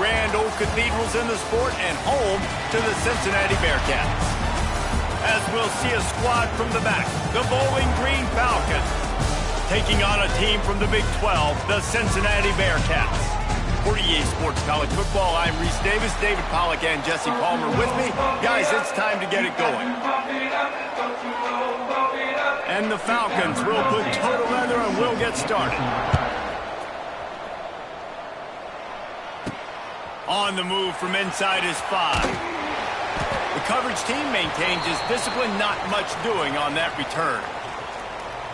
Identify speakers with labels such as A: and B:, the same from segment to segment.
A: grand old cathedrals in the sport and home to the Cincinnati Bearcats. As we'll see a squad from the back, the Bowling Green Falcons, taking on a team from the Big 12, the Cincinnati Bearcats. For EA Sports College Football, I'm Reese Davis, David Pollack, and Jesse Palmer with me. Guys, it's time to get it going. And the Falcons will put total leather and we'll get started. On the move from inside is 5. The coverage team maintains its discipline, not much doing on that return.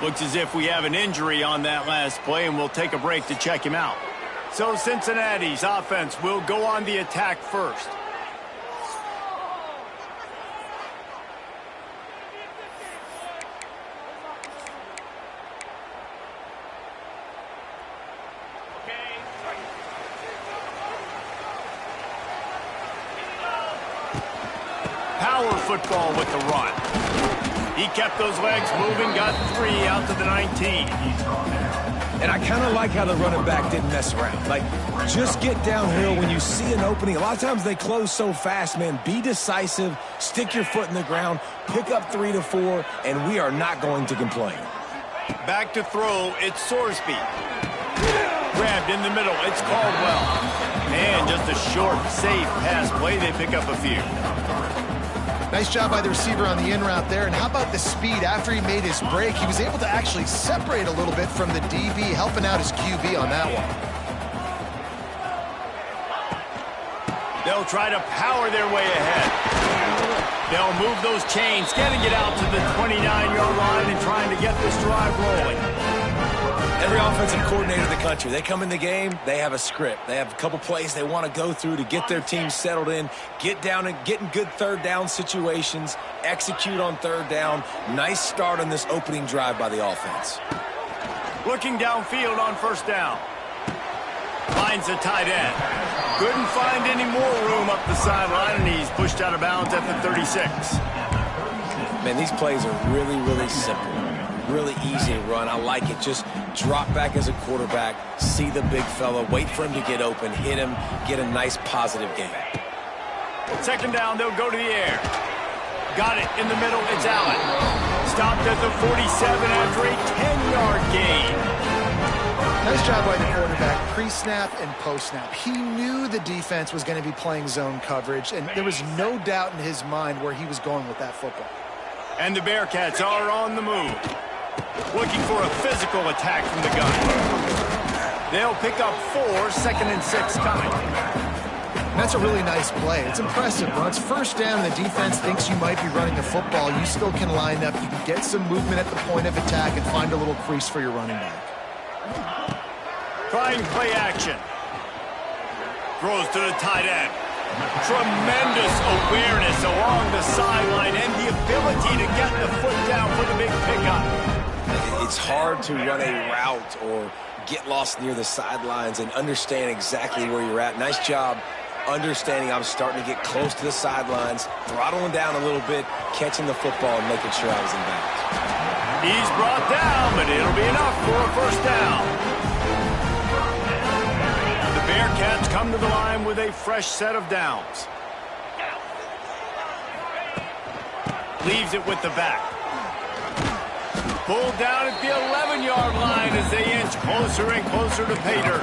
A: Looks as if we have an injury on that last play, and we'll take a break to check him out. So Cincinnati's offense will go on the attack first. Power football with the run. He kept those legs moving, got 3 out to the 19.
B: And I kind of like how the running back didn't mess around. Like, just get downhill when you see an opening. A lot of times they close so fast, man. Be decisive, stick your foot in the ground, pick up 3 to 4, and we are not going to complain.
A: Back to throw, it's Sorsby. Grabbed in the middle, it's Caldwell. And just a short, safe pass play, they pick up a few.
C: Nice job by the receiver on the in route there. And how about the speed after he made his break? He was able to actually separate a little bit from the DB, helping out his QB on that one.
A: They'll try to power their way ahead. They'll move those chains, getting it out to the 29-yard line and trying to get this drive rolling.
B: Every offensive coordinator in the country, they come in the game, they have a script. They have a couple plays they want to go through to get their team settled in, get down and get in good third down situations, execute on third down. Nice start on this opening drive by the offense.
A: Looking downfield on first down. Finds a tight end. Couldn't find any more room up the sideline, and he's pushed out of bounds at the 36.
B: Man, these plays are really, really simple. Really easy to run. I like it. Just drop back as a quarterback, see the big fella, wait for him to get open, hit him, get a nice positive game.
A: Second down, they'll go to the air. Got it in the middle, it's Allen. Stopped at the 47 after a 10-yard gain.
C: Nice job by the quarterback, pre-snap and post-snap. He knew the defense was going to be playing zone coverage, and there was no doubt in his mind where he was going with that football.
A: And the Bearcats are on the move. Looking for a physical attack from the gun. They'll pick up 4, 2nd and 6 coming.
C: That's a really nice play. It's impressive. When it's first down and the defense thinks you might be running the football, you still can line up. You can get some movement at the point of attack and find a little crease for your running back.
A: Trying play action. Throws to the tight end. Tremendous awareness along the sideline and the ability to get the foot down for the big pickup.
B: It's hard to run a route or get lost near the sidelines and understand exactly where you're at. Nice job understanding I was starting to get close to the sidelines, throttling down a little bit, catching the football and making sure I was in bounds.
A: He's brought down, but it'll be enough for a first down. The Bearcats come to the line with a fresh set of downs. Leaves it with the back. Pulled down at the 11-yard line as they inch closer and closer to pay dirt.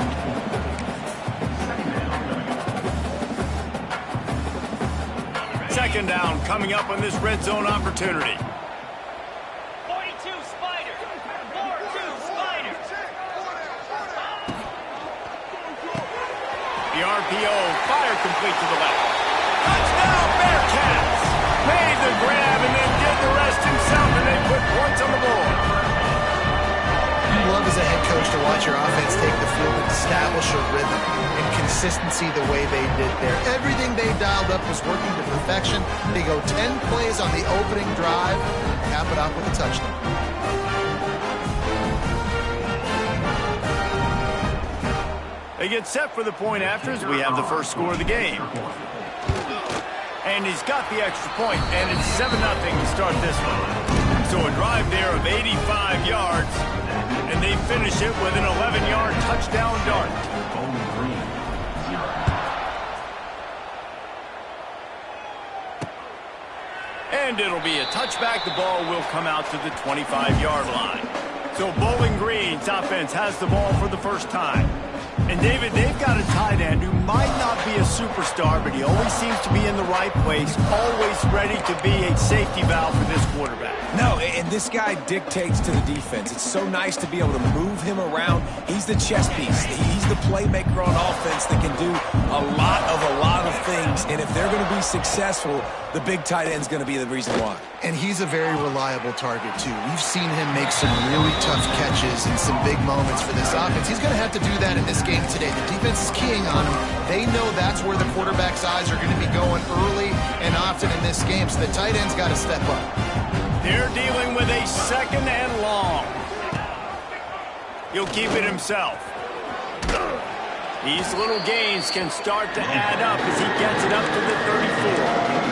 A: Second down coming up on this red zone opportunity.
D: 42 Spider. 4-2 Spider.
A: The RPO, fire complete to the left. Touchdown Bearcats! Made the grab and then did the rest himself, and they put points on the board.
C: You love as a head coach to watch your offense take the field and establish a rhythm and consistency the way they did there. Everything they dialed up was working to perfection. They go 10 plays on the opening drive and cap it off with a touchdown.
A: They get set for the point after as we have the first score of the game. And he's got the extra point, and it's 7-0 to start this one. So a drive there of 85 yards, and they finish it with an 11-yard touchdown dart. And it'll be a touchback. The ball will come out to the 25-yard line. So Bowling Green's offense has the ball for the first time. And, David, they've got a tight end who might not be a superstar, but he always seems to be in the right place, always ready to be a safety valve for this quarterback.
B: No, and this guy dictates to the defense. It's so nice to be able to move him around. He's the chess piece. He's the playmaker on offense that can do a lot of things. And if they're going to be successful, the big tight end's going to be the reason why.
C: And he's a very reliable target, too. We've seen him make some really tough catches in some big moments for this offense. He's going to have to do that in this game today. The defense is keying on him. They know that's where the quarterback's eyes are going to be going early and often in this game, so the tight end's got to step up.
A: They're dealing with a second and long. He'll keep it himself. These little gains can start to add up as he gets it up to the 34.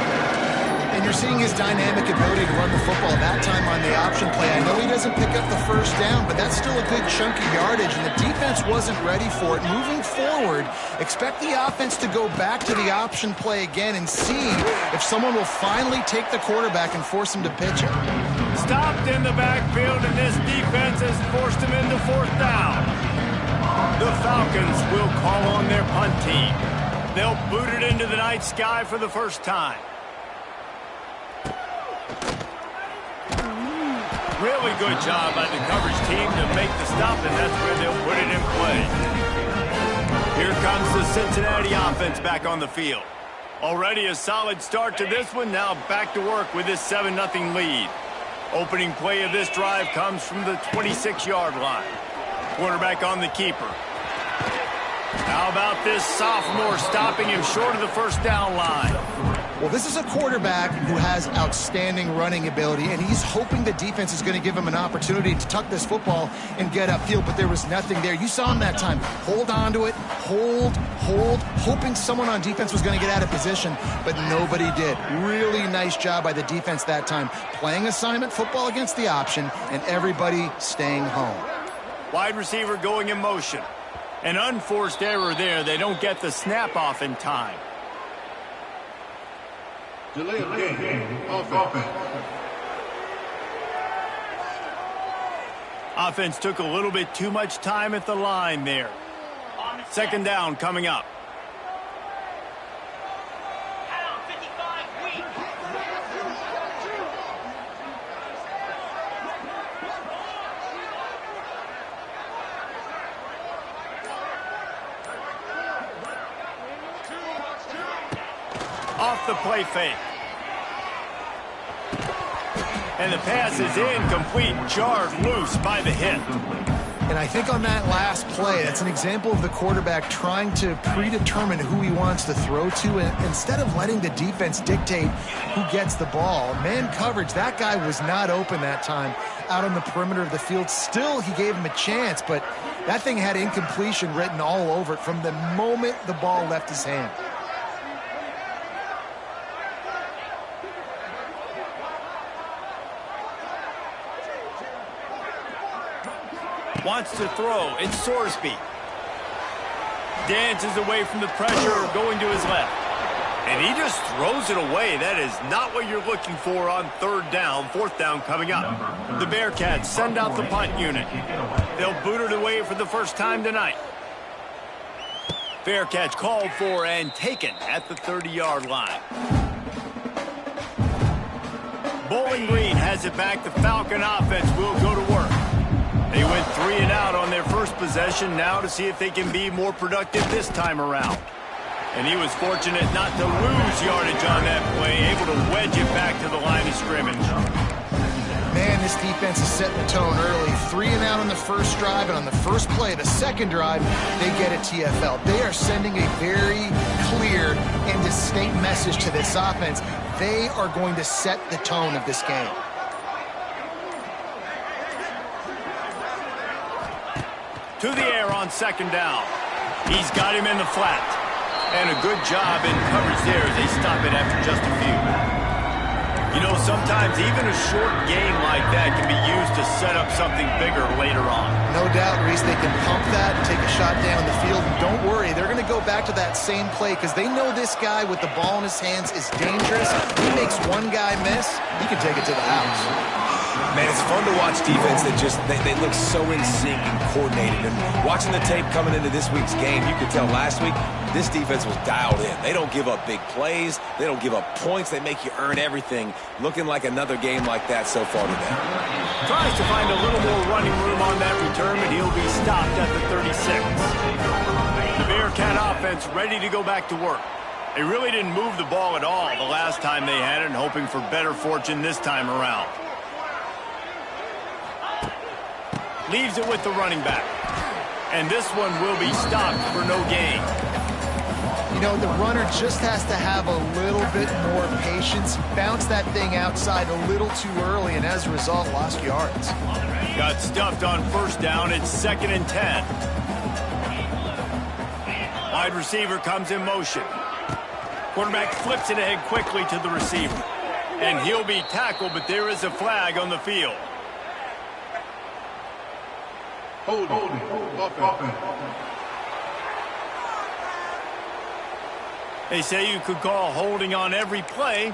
C: And you're seeing his dynamic ability to run the football that time on the option play. I know he doesn't pick up the first down, but that's still a good chunk of yardage, and the defense wasn't ready for it. Moving forward, expect the offense to go back to the option play again and see if someone will finally take the quarterback and force him to pitch it.
A: Stopped in the backfield, and this defense has forced him into fourth down. The Falcons will call on their punt team. They'll boot it into the night sky for the first time. Really good job by the coverage team to make the stop, and that's where they'll put it in play. Here comes the Cincinnati offense back on the field. Already a solid start to this one. Now back to work with this 7-0 lead. Opening play of this drive comes from the 26-yard line. Quarterback on the keeper. How about this sophomore stopping him short of the first down line?
C: Well, this is a quarterback who has outstanding running ability, and he's hoping the defense is going to give him an opportunity to tuck this football and get upfield, but there was nothing there. You saw him that time. Hold on to it, hold, hoping someone on defense was going to get out of position, but nobody did. Really nice job by the defense that time, playing assignment football against the option, and everybody staying home.
A: Wide receiver going in motion. An unforced error there. They don't get the snap off in time.
E: Delay of game, offense.
A: Offense took a little bit too much time at the line there. Second down coming up. Off the play fake. And the pass is incomplete, jarred loose by the hit.
C: And I think on that last play, that's an example of the quarterback trying to predetermine who he wants to throw to, and instead of letting the defense dictate who gets the ball. Man coverage, that guy was not open that time out on the perimeter of the field. Still, he gave him a chance, but that thing had incompletion written all over it from the moment the ball left his hand.
A: Wants to throw. It's Sorsby. Dances away from the pressure, going to his left. And he just throws it away. That is not what you're looking for on third down. Fourth down coming up. The Bearcats send out the punt unit. They'll boot it away for the first time tonight. Fair catch called for and taken at the 30-yard line. Bowling Green has it back. The Falcon offense will go to work. They went 3 and out on their first possession, now to see if they can be more productive this time around. And he was fortunate not to lose yardage on that play, able to wedge it back to the line of scrimmage.
C: Man, this defense is setting the tone early. 3 and out on the first drive, and on the first play, the second drive, they get a TFL. They are sending a very clear and distinct message to this offense. They are going to set the tone of this game.
A: To the air on second down. He's got him in the flat. And a good job in coverage there as they stop it after just a few. You know, sometimes even a short game like that can be used to set up something bigger later on.
C: No doubt, Reese, they can pump that and take a shot down the field. And don't worry, they're going to go back to that same play because they know this guy with the ball in his hands is dangerous. He makes one guy miss, he can take it to the house.
B: Man, it's fun to watch defense that just, they look so in sync and coordinated. And watching the tape coming into this week's game, you could tell last week, this defense was dialed in. They don't give up big plays. They don't give up points. They make you earn everything. Looking like another game like that so far today.
A: Tries to find a little more running room on that return, but he'll be stopped at the 36. The Bearcat offense ready to go back to work. They really didn't move the ball at all the last time they had it, and hoping for better fortune this time around. Leaves it with the running back. And this one will be stopped for no gain.
C: You know, the runner just has to have a little bit more patience. He bounced that thing outside a little too early, and as a result, lost yards.
A: Got stuffed on first down. It's 2nd and 10. Wide receiver comes in motion. Quarterback flips it ahead quickly to the receiver. And he'll be tackled, but there is a flag on the field.
E: Holding. Offense.
A: They say you could call holding on every play.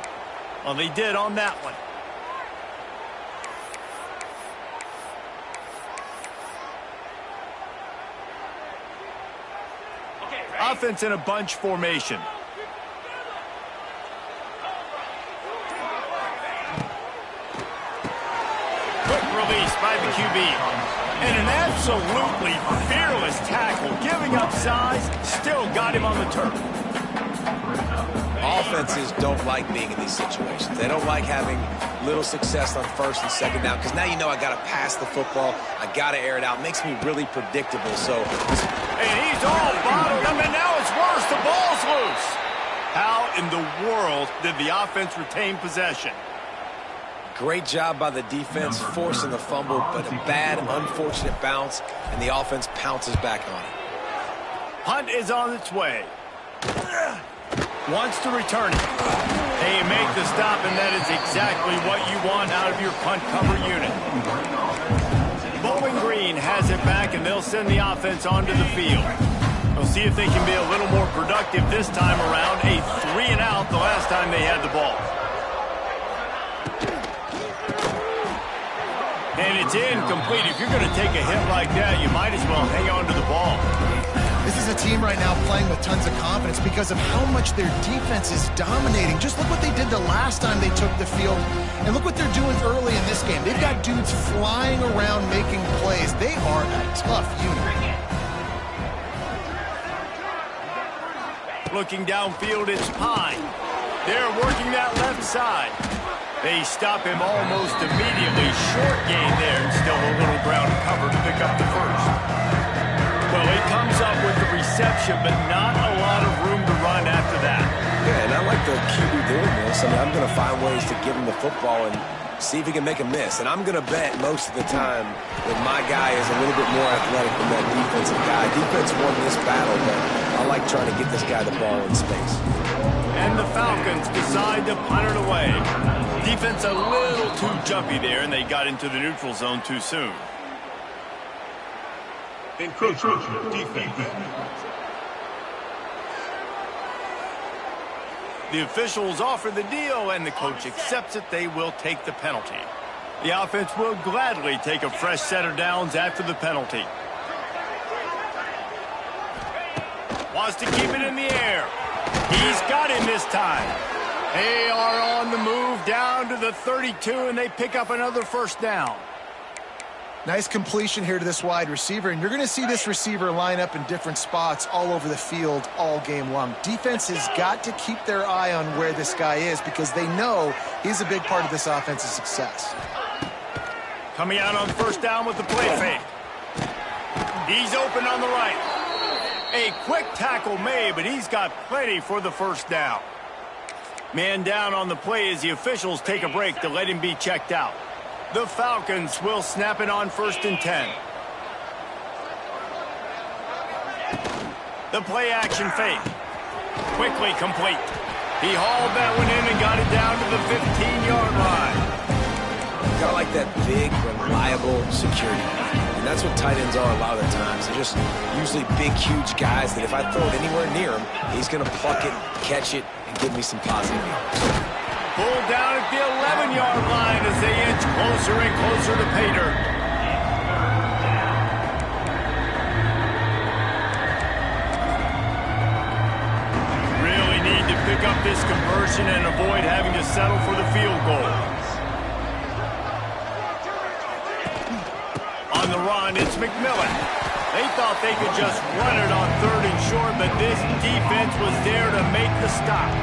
A: Well, they did on that one. Offense in a bunch formation. Quick release by the QB. And an absolutely fearless tackle, giving up size, still got him on the turf.
B: Offenses don't like being in these situations. They don't like having little success on first and second down because now you know I got to pass the football. I got to air it out. It makes me really predictable.
A: And he's all bottled up, and now it's worse. The ball's loose. How in the world did the offense retain possession?
B: Great job by the defense forcing the fumble, but a bad, unfortunate bounce, and the offense pounces back on it.
A: Hunt is on its way. Wants to return it. They make the stop, and that is exactly what you want out of your punt cover unit. Bowling Green has it back, and they'll send the offense onto the field. We'll see if they can be a little more productive this time around. A 3-and-out the last time they had the ball. And it's incomplete. If you're going to take a hit like that, you might as well hang on to the ball.
C: This is a team right now playing with tons of confidence because of how much their defense is dominating. Just look what they did the last time they took the field, and look what they're doing early in this game. They've got dudes flying around making plays. They are a tough unit.
A: Looking downfield, it's Pine. They're working that left side. They stop him almost immediately. Short gain there, and still a little ground cover to pick up the first. Well, he comes up with the reception, but not a lot of room to run after that.
B: Yeah, and I like the QB doing this. I mean, I'm going to find ways to give him the football and see if he can make a miss. And I'm going to bet most of the time that my guy is a little bit more athletic than that defensive guy. Defense won this battle, but I like trying to get this guy the ball in space.
A: And the Falcons decide to punt it away. Defense a little too jumpy there, and they got into the neutral zone too soon.
E: Encroachment defense.
A: The officials offer the deal, and the coach accepts it. They will take the penalty. The offense will gladly take a fresh set of downs after the penalty. Wants to keep it in the air. He's got him this time. They are on the move down to the 32, and they pick up another first down.
C: Nice completion here to this wide receiver, and you're going to see this receiver line up in different spots all over the field all game long. Defense has got to keep their eye on where this guy is because they know he's a big part of this offense's success.
A: Coming out on first down with the play fake. He's open on the right. A quick tackle made, but he's got plenty for the first down. Man down on the play as the officials take a break to let him be checked out. The Falcons will snap it on 1st and 10. The play action fake. Quickly complete. He hauled that one in and got it down to the 15-yard line.
B: Got like that big, reliable security. And that's what tight ends are a lot of the times. They're just usually big, huge guys that if I throw it anywhere near him, he's going to pluck it, catch it, and give me some positive yards.
A: Pulled down at the 11-yard line as they inch closer and closer to pay dirt. Really need to pick up this conversion and avoid having to settle for the field goal. On the run, it's McMillan. They thought they could just run it on 3rd and short, but this defense was there to make the stop.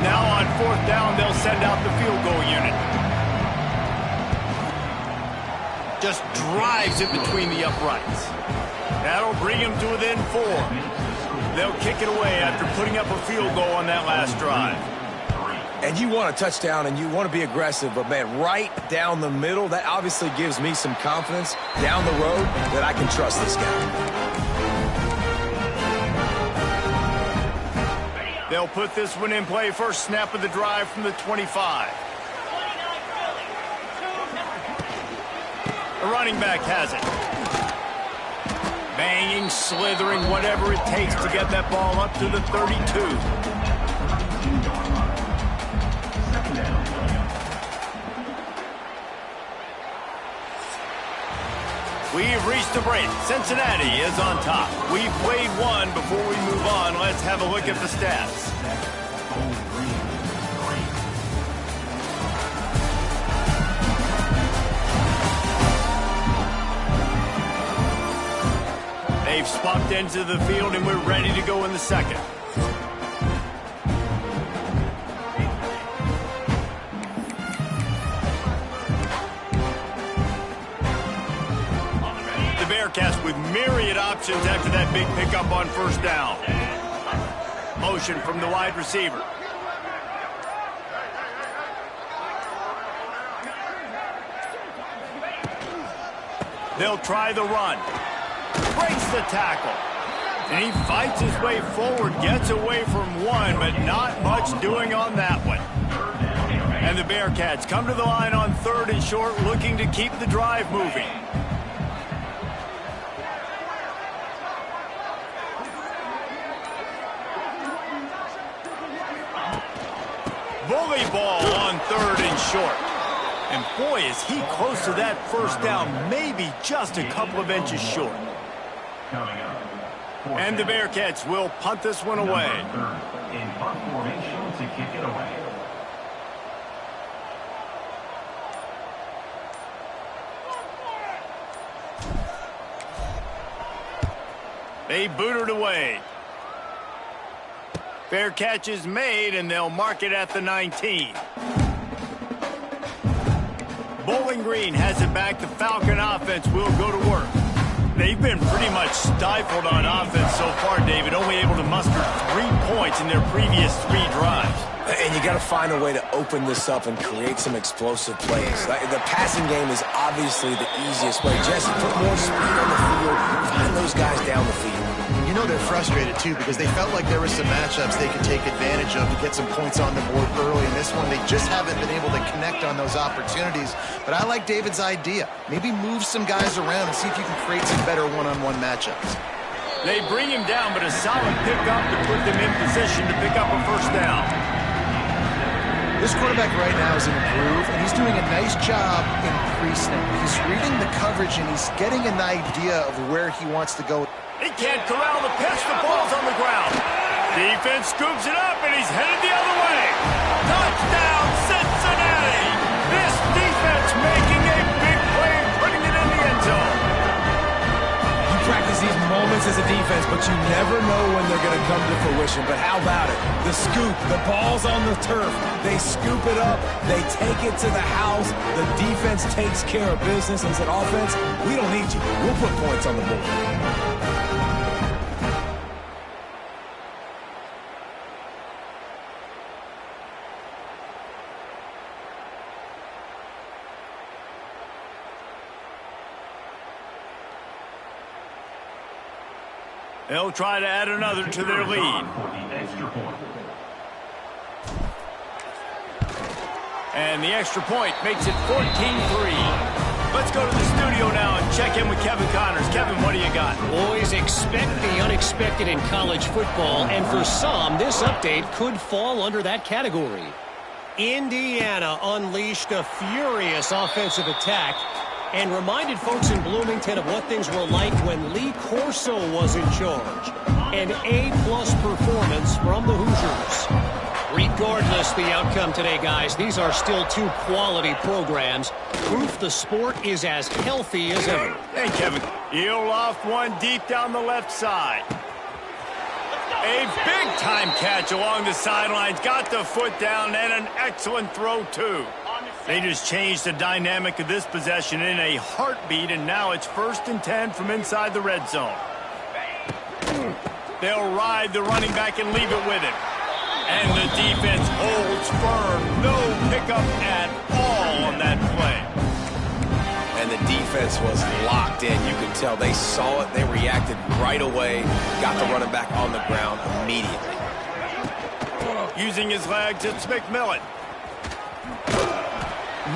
A: Now on 4th down, they'll send out the field goal unit. Just drives it between the uprights. That'll bring him to within 4. They'll kick it away after putting up a field goal on that last drive.
B: And you want a touchdown and you want to be aggressive, but man, right down the middle, that obviously gives me some confidence down the road that I can trust this guy.
A: They'll put this one in play. First snap of the drive from the 25. The running back has it. Banging, slithering, whatever it takes to get that ball up to the 32. We've reached the break. Cincinnati is on top. We've played one. Before we move on, let's have a look at the stats. They've swapped into the field, and we're ready to go in the second. Bearcats with myriad options after that big pickup on 1st down. Motion from the wide receiver. They'll try the run. Breaks the tackle. And he fights his way forward, gets away from one, but not much doing on that one. And the Bearcats come to the line on 3rd and short, looking to keep the drive moving. Bully ball on 3rd and short. And boy, is he close to that 1st down, maybe just a couple of inches short. And the Bearcats will punt this one away.
F: In punt formation to kick it away.
A: They boot it away. Fair catch is made, and they'll mark it at the 19. Bowling Green has it back. The Falcon offense will go to work. They've been pretty much stifled on offense so far, David, only able to muster 3 points in their previous 3 drives.
B: And you got to find a way to open this up and create some explosive plays. The passing game is obviously the easiest way. Jesse, put more speed on the field, find those guys down the field.
C: You know they're frustrated, too, because they felt like there were some matchups they could take advantage of to get some points on the board early. In this one, they just haven't been able to connect on those opportunities. But I like David's idea. Maybe move some guys around and see if you can create some better one-on-one matchups.
A: They bring him down, but a solid pickup to put them in position to pick up a 1st down.
C: This quarterback right now is in a groove, and he's doing a nice job in pre-snap. He's reading the coverage, and he's getting an idea of where he wants to go.
A: He can't corral the pitch. The ball's on the ground. Defense scoops it up, and he's headed the other way. Touchdown, Cincinnati! This defense making a big play and putting it in the end zone.
B: You practice these moments as a defense, but you never know when they're going to come to fruition. But how about it? The scoop, the ball's on the turf. They scoop it up. They take it to the house. The defense takes care of business and said, offense, we don't need you. We'll put points on the board.
A: They'll try to add another to their lead. And the extra point makes it 14-3. Let's go to the studio now and check in with Kevin Connors. Kevin, what do you got?
G: Boys, expect the unexpected in college football, and for some, this update could fall under that category. Indiana unleashed a furious offensive attack and reminded folks in Bloomington of what things were like when Lee Corso was in charge. An A-plus performance from the Hoosiers. Regardless the outcome today, guys, these are still two quality programs. Proof the sport is as healthy as ever.
A: Hey, Kevin. He'll loft one deep down the left side. A big-time catch along the sidelines. Got the foot down and an excellent throw, too. They just changed the dynamic of this possession in a heartbeat, and now it's 1st and 10 from inside the red zone. They'll ride the running back and leave it with him. And the defense holds firm. No pickup at all on that play.
B: And the defense was locked in. You can tell they saw it. They reacted right away. Got the running back on the ground immediately.
A: Using his legs, it's McMillan.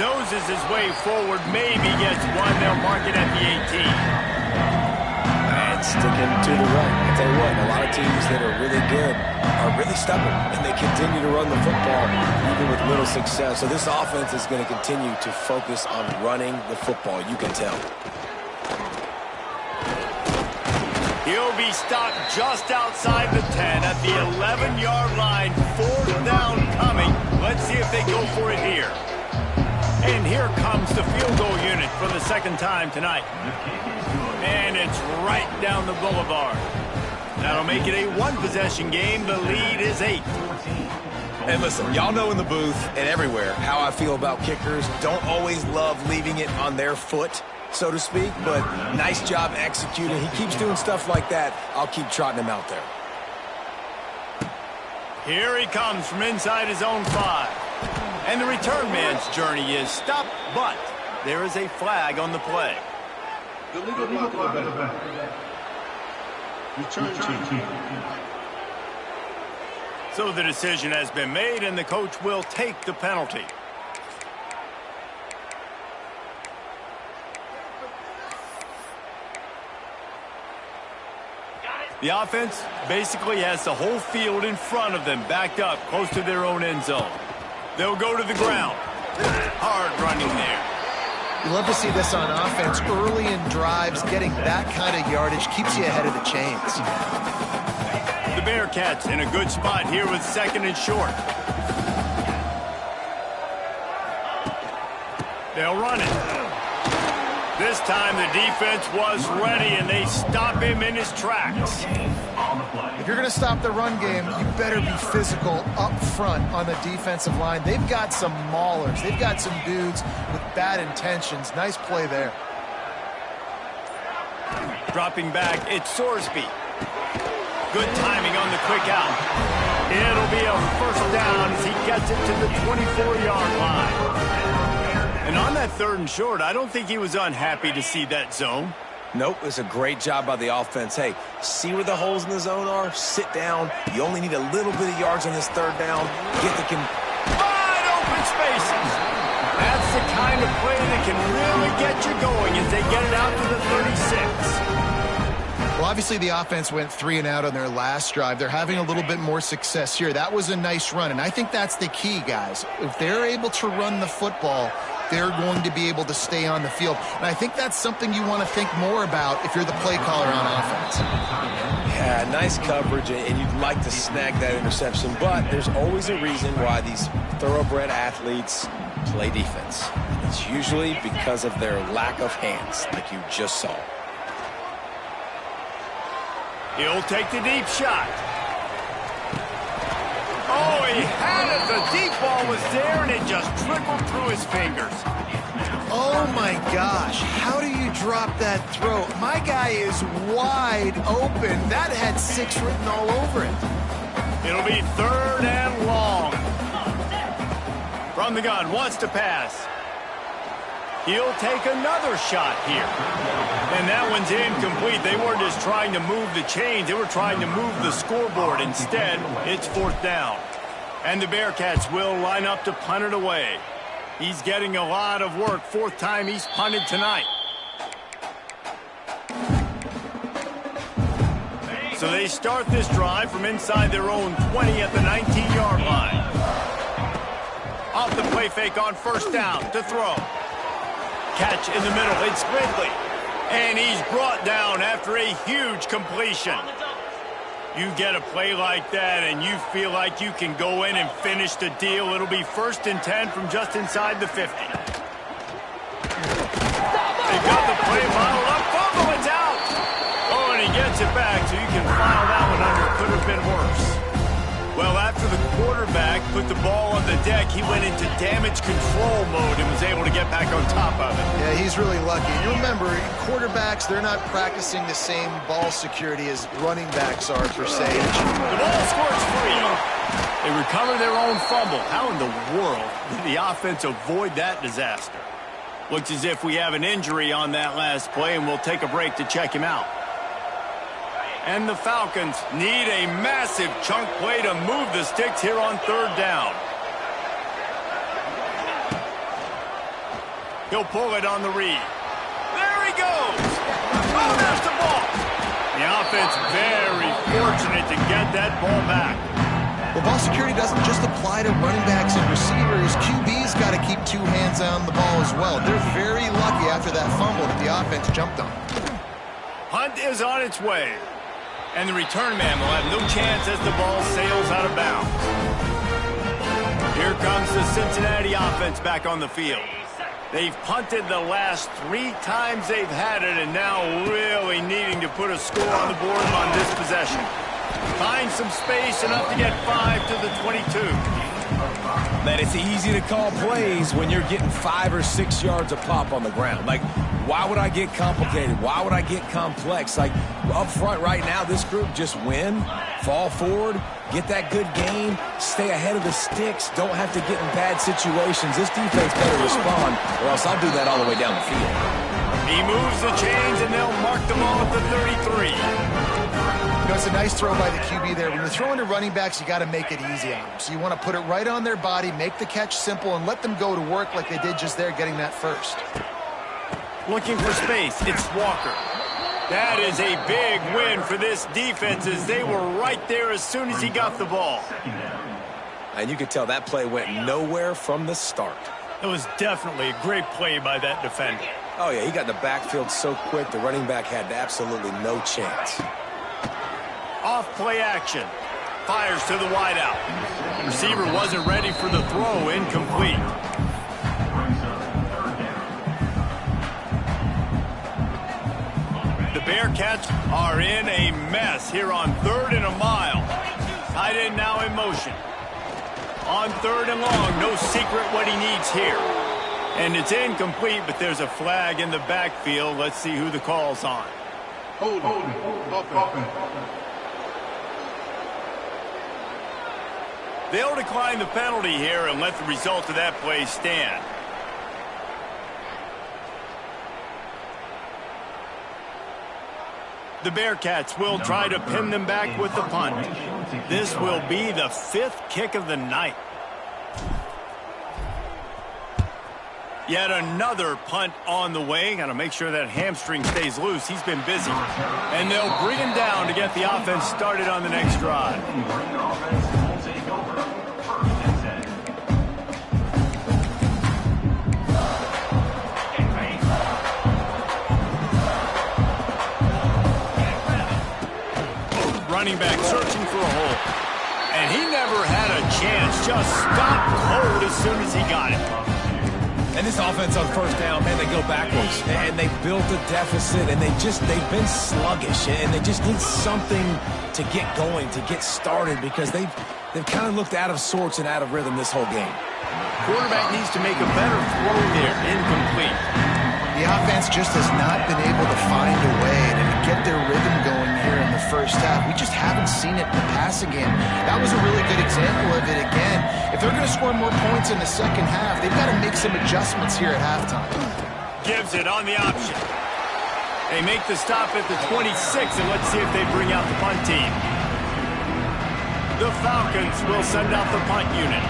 A: Noses his way forward. Maybe gets one. They'll mark it at the 18.
B: Sticking to the run. I tell you what, a lot of teams that are really good are really stubborn, and they continue to run the football even with little success. So this offense is going to continue to focus on running the football. You can tell.
A: He'll be stopped just outside the 10 at the 11-yard line. 4th down coming. Let's see if they go for it here. And here comes the field goal unit for the 2nd time tonight. And it's right down the boulevard. That'll make it a one-possession game. The lead is 8.
B: And listen, y'all know in the booth and everywhere how I feel about kickers. Don't always love leaving it on their foot, so to speak, but nice job executing. He keeps doing stuff like that. I'll keep trotting him out there.
A: Here he comes from inside his own 5. And the return man's journey is stopped, but there is a flag on the play.
E: Illegal block on the back. Return team.
A: So the decision has been made, and the coach will take the penalty. The offense basically has the whole field in front of them, backed up close to their own end zone. They'll go to the ground. Hard running there.
C: You love to see this on offense. Early in drives, getting that kind of yardage keeps you ahead of the chains.
A: The Bearcats in a good spot here with 2nd and short. They'll run it. This time the defense was ready, and they stop him in his tracks.
C: If you're going to stop the run game, you better be physical up front on the defensive line. They've got some maulers. They've got some dudes with bad intentions. Nice play there.
A: Dropping back, it's Sorsby. Good timing on the quick out. It'll be a 1st down as he gets it to the 24-yard line. And on that 3rd and short, I don't think he was unhappy to see that zone.
B: Nope, it's a great job by the offense. Hey, see where the holes in the zone are? Sit down. You only need a little bit of yards on this 3rd down. Get the
A: wide open spaces. That's the kind of play that can really get you going as they get it out to the 36.
C: Well, obviously the offense went 3 and out on their last drive. They're having a little bit more success here. That was a nice run, and I think that's the key, guys. If they're able to run the football, they're going to be able to stay on the field. And I think that's something you want to think more about if you're the play caller on offense.
B: Yeah, nice coverage, and you'd like to snag that interception, but there's always a reason why these thoroughbred athletes play defense. It's usually because of their lack of hands, like you just saw.
A: He'll take the deep shot. Oh, he had it. The deep ball was there, and it just trickled through his fingers.
C: Oh, my gosh. How do you drop that throw? My guy is wide open. That had 6 written all over it.
A: It'll be 3rd and long. From the gun, wants to pass. He'll take another shot here. And that one's incomplete. They weren't just trying to move the chains. They were trying to move the scoreboard. Instead, it's 4th down. And the Bearcats will line up to punt it away. He's getting a lot of work. Fourth time he's punted tonight. So they start this drive from inside their own 20 at the 19-yard line. Off the play fake on first down to throw. Catch in the middle. It's Ridley. And he's brought down after a huge completion. You get a play like that and you feel like you can go in and finish the deal. It'll be 1st and 10 from just inside the 50. They got the play modeled up. Fumble, it's out. Oh, and he gets it back, so you can file that one under. Could have been worse. Well, after the quarterback put the ball on the deck, he went into damage control mode and was able to get back on top of it.
C: Yeah, he's really lucky. You remember, quarterbacks, they're not practicing the same ball security as running backs are per se.
A: The ball scores free. They recover their own fumble. How in the world did the offense avoid that disaster? Looks as if we have an injury on that last play, and we'll take a break to check him out. And the Falcons need a massive chunk play to move the sticks here on 3rd down. He'll pull it on the read. There he goes. Oh, there's the ball. The offense very fortunate to get that ball back.
C: Well, ball security doesn't just apply to running backs and receivers. QB's got to keep 2 hands on the ball as well. They're very lucky after that fumble that the offense jumped on.
A: Hunt is on its way. And the return man will have no chance as the ball sails out of bounds. Here comes the Cincinnati offense back on the field. They've punted the last 3 times they've had it, and now really needing to put a score on the board on this possession. Find some space, enough to get 5 to the 22.
B: Man, it's easy to call plays when you're getting 5 or 6 yards a pop on the ground. Like, why would I get complicated? Why would I get complex? Like, up front right now, this group just win, fall forward, get that good gain, stay ahead of the sticks, don't have to get in bad situations. This defense better respond, or else I'll do that all the way down the field.
A: He moves the chains, and they'll mark the ball at the 33.
C: You know, it's a nice throw by the QB there. When you're throwing to running backs, you got to make it easy on them. So you want to put it right on their body, make the catch simple, and let them go to work like they did just there, getting that first.
A: Looking for space, it's Walker. That is a big win for this defense as they were right there as soon as he got the ball.
B: And you could tell that play went nowhere from the start.
A: It was definitely a great play by that defender.
B: Oh, yeah, he got in the backfield so quick, the running back had absolutely no chance.
A: Off play action. Fires to the wideout. Receiver wasn't ready for the throw, incomplete. The Bearcats are in a mess here on 3rd and a mile. Tight end now in motion. On 3rd and long, no secret what he needs here. And it's incomplete, but there's a flag in the backfield. Let's see who the call's on.
E: Hold it.
A: They'll decline the penalty here and let the result of that play stand. The Bearcats will try to pin them back with the punt. This will be the 5th kick of the night. Yet another punt on the way. Got to make sure that hamstring stays loose. He's been busy. And they'll bring him down to get the offense started on the next drive. Running back searching for a hole. And he never had a chance. Just stopped cold as soon as he got it.
B: And this offense on first down, man, they go backwards. And they built a deficit, and they've been sluggish. And they just need something to get going, to get started, because they've kind of looked out of sorts and out of rhythm this whole game.
A: Quarterback needs to make a better throw there. Incomplete.
C: The offense just has not been able to find a way to get their rhythm going here in the first half. We just haven't seen it in the passing game. That was a really good example of it again. If they're going to score more points in the second half, they've got to make some adjustments here at halftime.
A: Gives it on the option. They make the stop at the 26, and let's see if they bring out the punt team. The Falcons will send out the punt unit.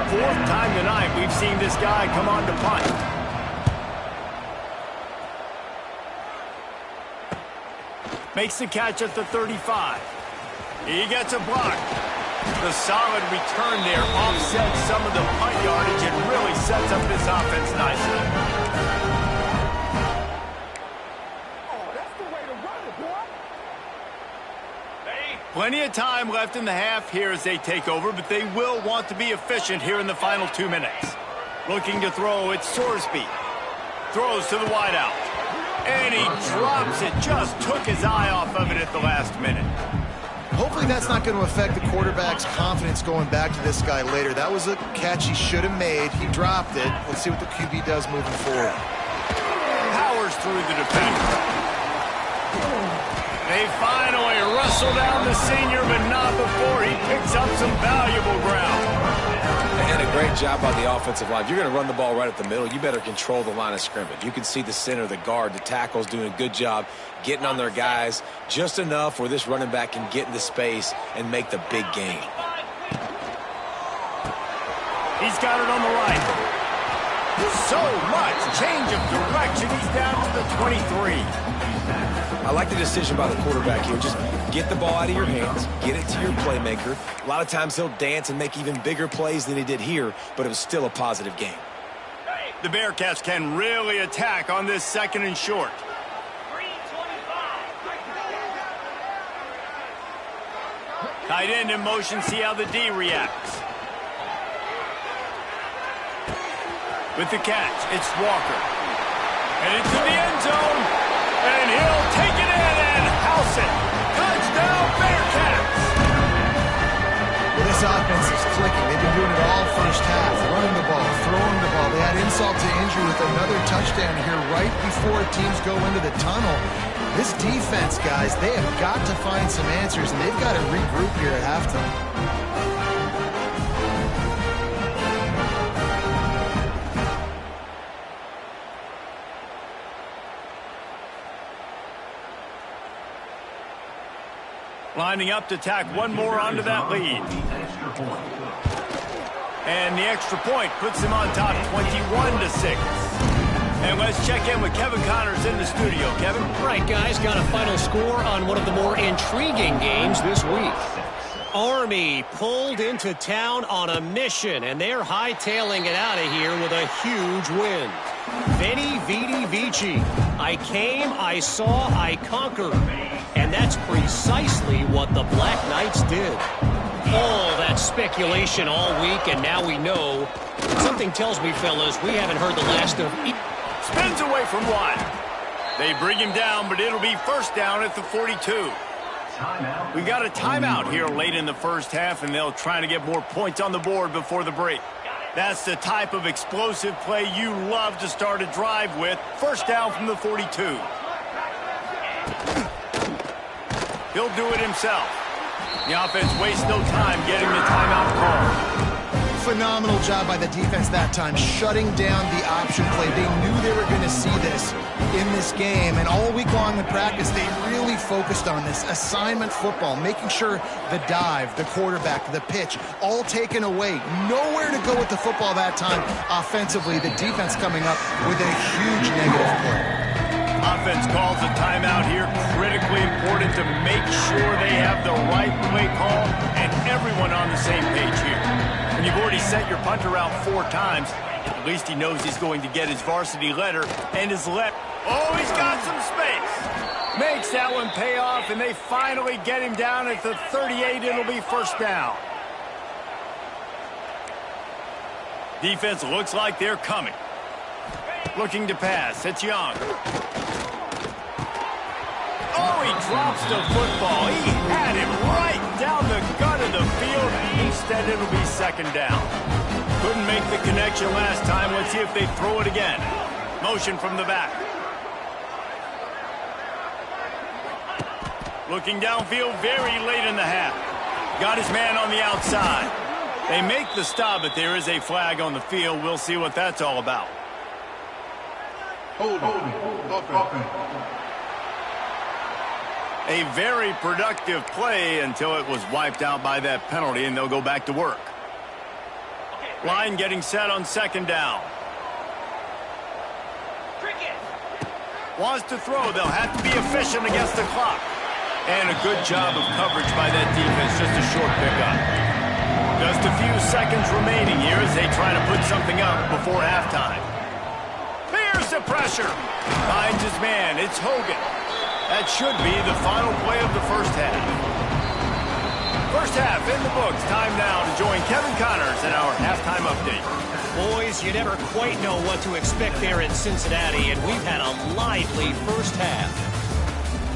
A: Fourth time tonight we've seen this guy come on to punt. Makes the catch at the 35. He gets a block. The solid return there offsets some of the punt yardage and really sets up this offense nicely.
E: Oh, that's the way to run it, boy.
A: Plenty of time left in the half here as they take over, but they will want to be efficient here in the final 2 minutes. Looking to throw, it's Sorsby. Throws to the wideout. And he drops it. Just took his eye off of it at the last minute.
C: Hopefully that's not going to affect the quarterback's confidence going back to this guy later. That was a catch he should have made. He dropped it. Let's see what the QB does moving forward.
A: Powers through the defender. They finally wrestle down the senior, but not before he picks up some valuable ground.
B: And a great job by the offensive line. If you're going to run the ball right at the middle, you better control the line of scrimmage. You can see the center, the guard, the tackles doing a good job getting on their guys just enough where this running back can get into space and make the big gain.
A: He's got it on the right. So much change of direction. He's down to the 23.
B: I like the decision by the quarterback here. Just get the ball out of your hands, get it to your playmaker. A lot of times he'll dance and make even bigger plays than he did here, but it was still a positive game.
A: The Bearcats can really attack on this 2nd and short.
D: 3:25.
A: Tight end in motion, see how the D reacts. With the catch, it's Walker. And into the end zone. And he'll take it in and house it. Touchdown, Bearcats!
C: Well, this offense is clicking. They've been doing it all first half. Running the ball, throwing the ball. They had insult to injury with another touchdown here right before teams go into the tunnel. This defense, guys, they have got to find some answers, and they've got to regroup here at halftime.
A: Lining up to tack one more onto that lead. And the extra point puts him on top 21-6. And let's check in with Kevin Connors in the studio. Kevin?
G: Right, guys, got a final score on one of the more intriguing games this week. Army pulled into town on a mission, and they're hightailing it out of here with a huge win. Veni, Vidi, Vici. I came, I saw, I conquered. And that's precisely what the Black Knights did. All that speculation all week, and now we know. Something tells me, fellas, we haven't heard the last of...
A: Spins away from one. They bring him down, but it'll be first down at the 42. We got a timeout here late in the first half, and they'll try to get more points on the board before the break. That's the type of explosive play you love to start a drive with. First down from the 42. He'll do it himself. The offense wastes no time getting the timeout call.
C: Phenomenal job by the defense that time, shutting down the option play. They knew they were going to see this in this game, and all week long in practice, they really focused on this assignment football, making sure the dive, the quarterback, the pitch, all taken away. Nowhere to go with the football that time offensively. The defense coming up with a huge negative play.
A: Offense calls a timeout here. Critically important to make sure they have the right play call and everyone on the same page here. When you've already sent your punter out 4 times, at least he knows he's going to get his varsity letter and his Oh, he's got some space. Makes that one pay off, and they finally get him down at the 38. It'll be first down. Defense looks like they're coming. Looking to pass. It's Young. Oh, he drops the football. He had him right down the gut of the field. Instead, it'll be second down. Couldn't make the connection last time. Let's see if they throw it again. Motion from the back. Looking downfield very late in the half. Got his man on the outside. They make the stop, but there is a flag on the field. We'll see what that's all about.
E: Hold it.
A: A very productive play until it was wiped out by that penalty, and they'll go back to work. Line getting set on second down. Wants to throw. They'll have to be efficient against the clock. And a good job of coverage by that defense. Just a short pickup. Just a few seconds remaining here as they try to put something up before halftime. Here's the pressure. Finds his man. It's Hogan. That should be the final play of the first half. First half in the books. Time now to join Kevin Connors in our halftime update.
G: Boys, you never quite know what to expect there in Cincinnati, and we've had a lively first half.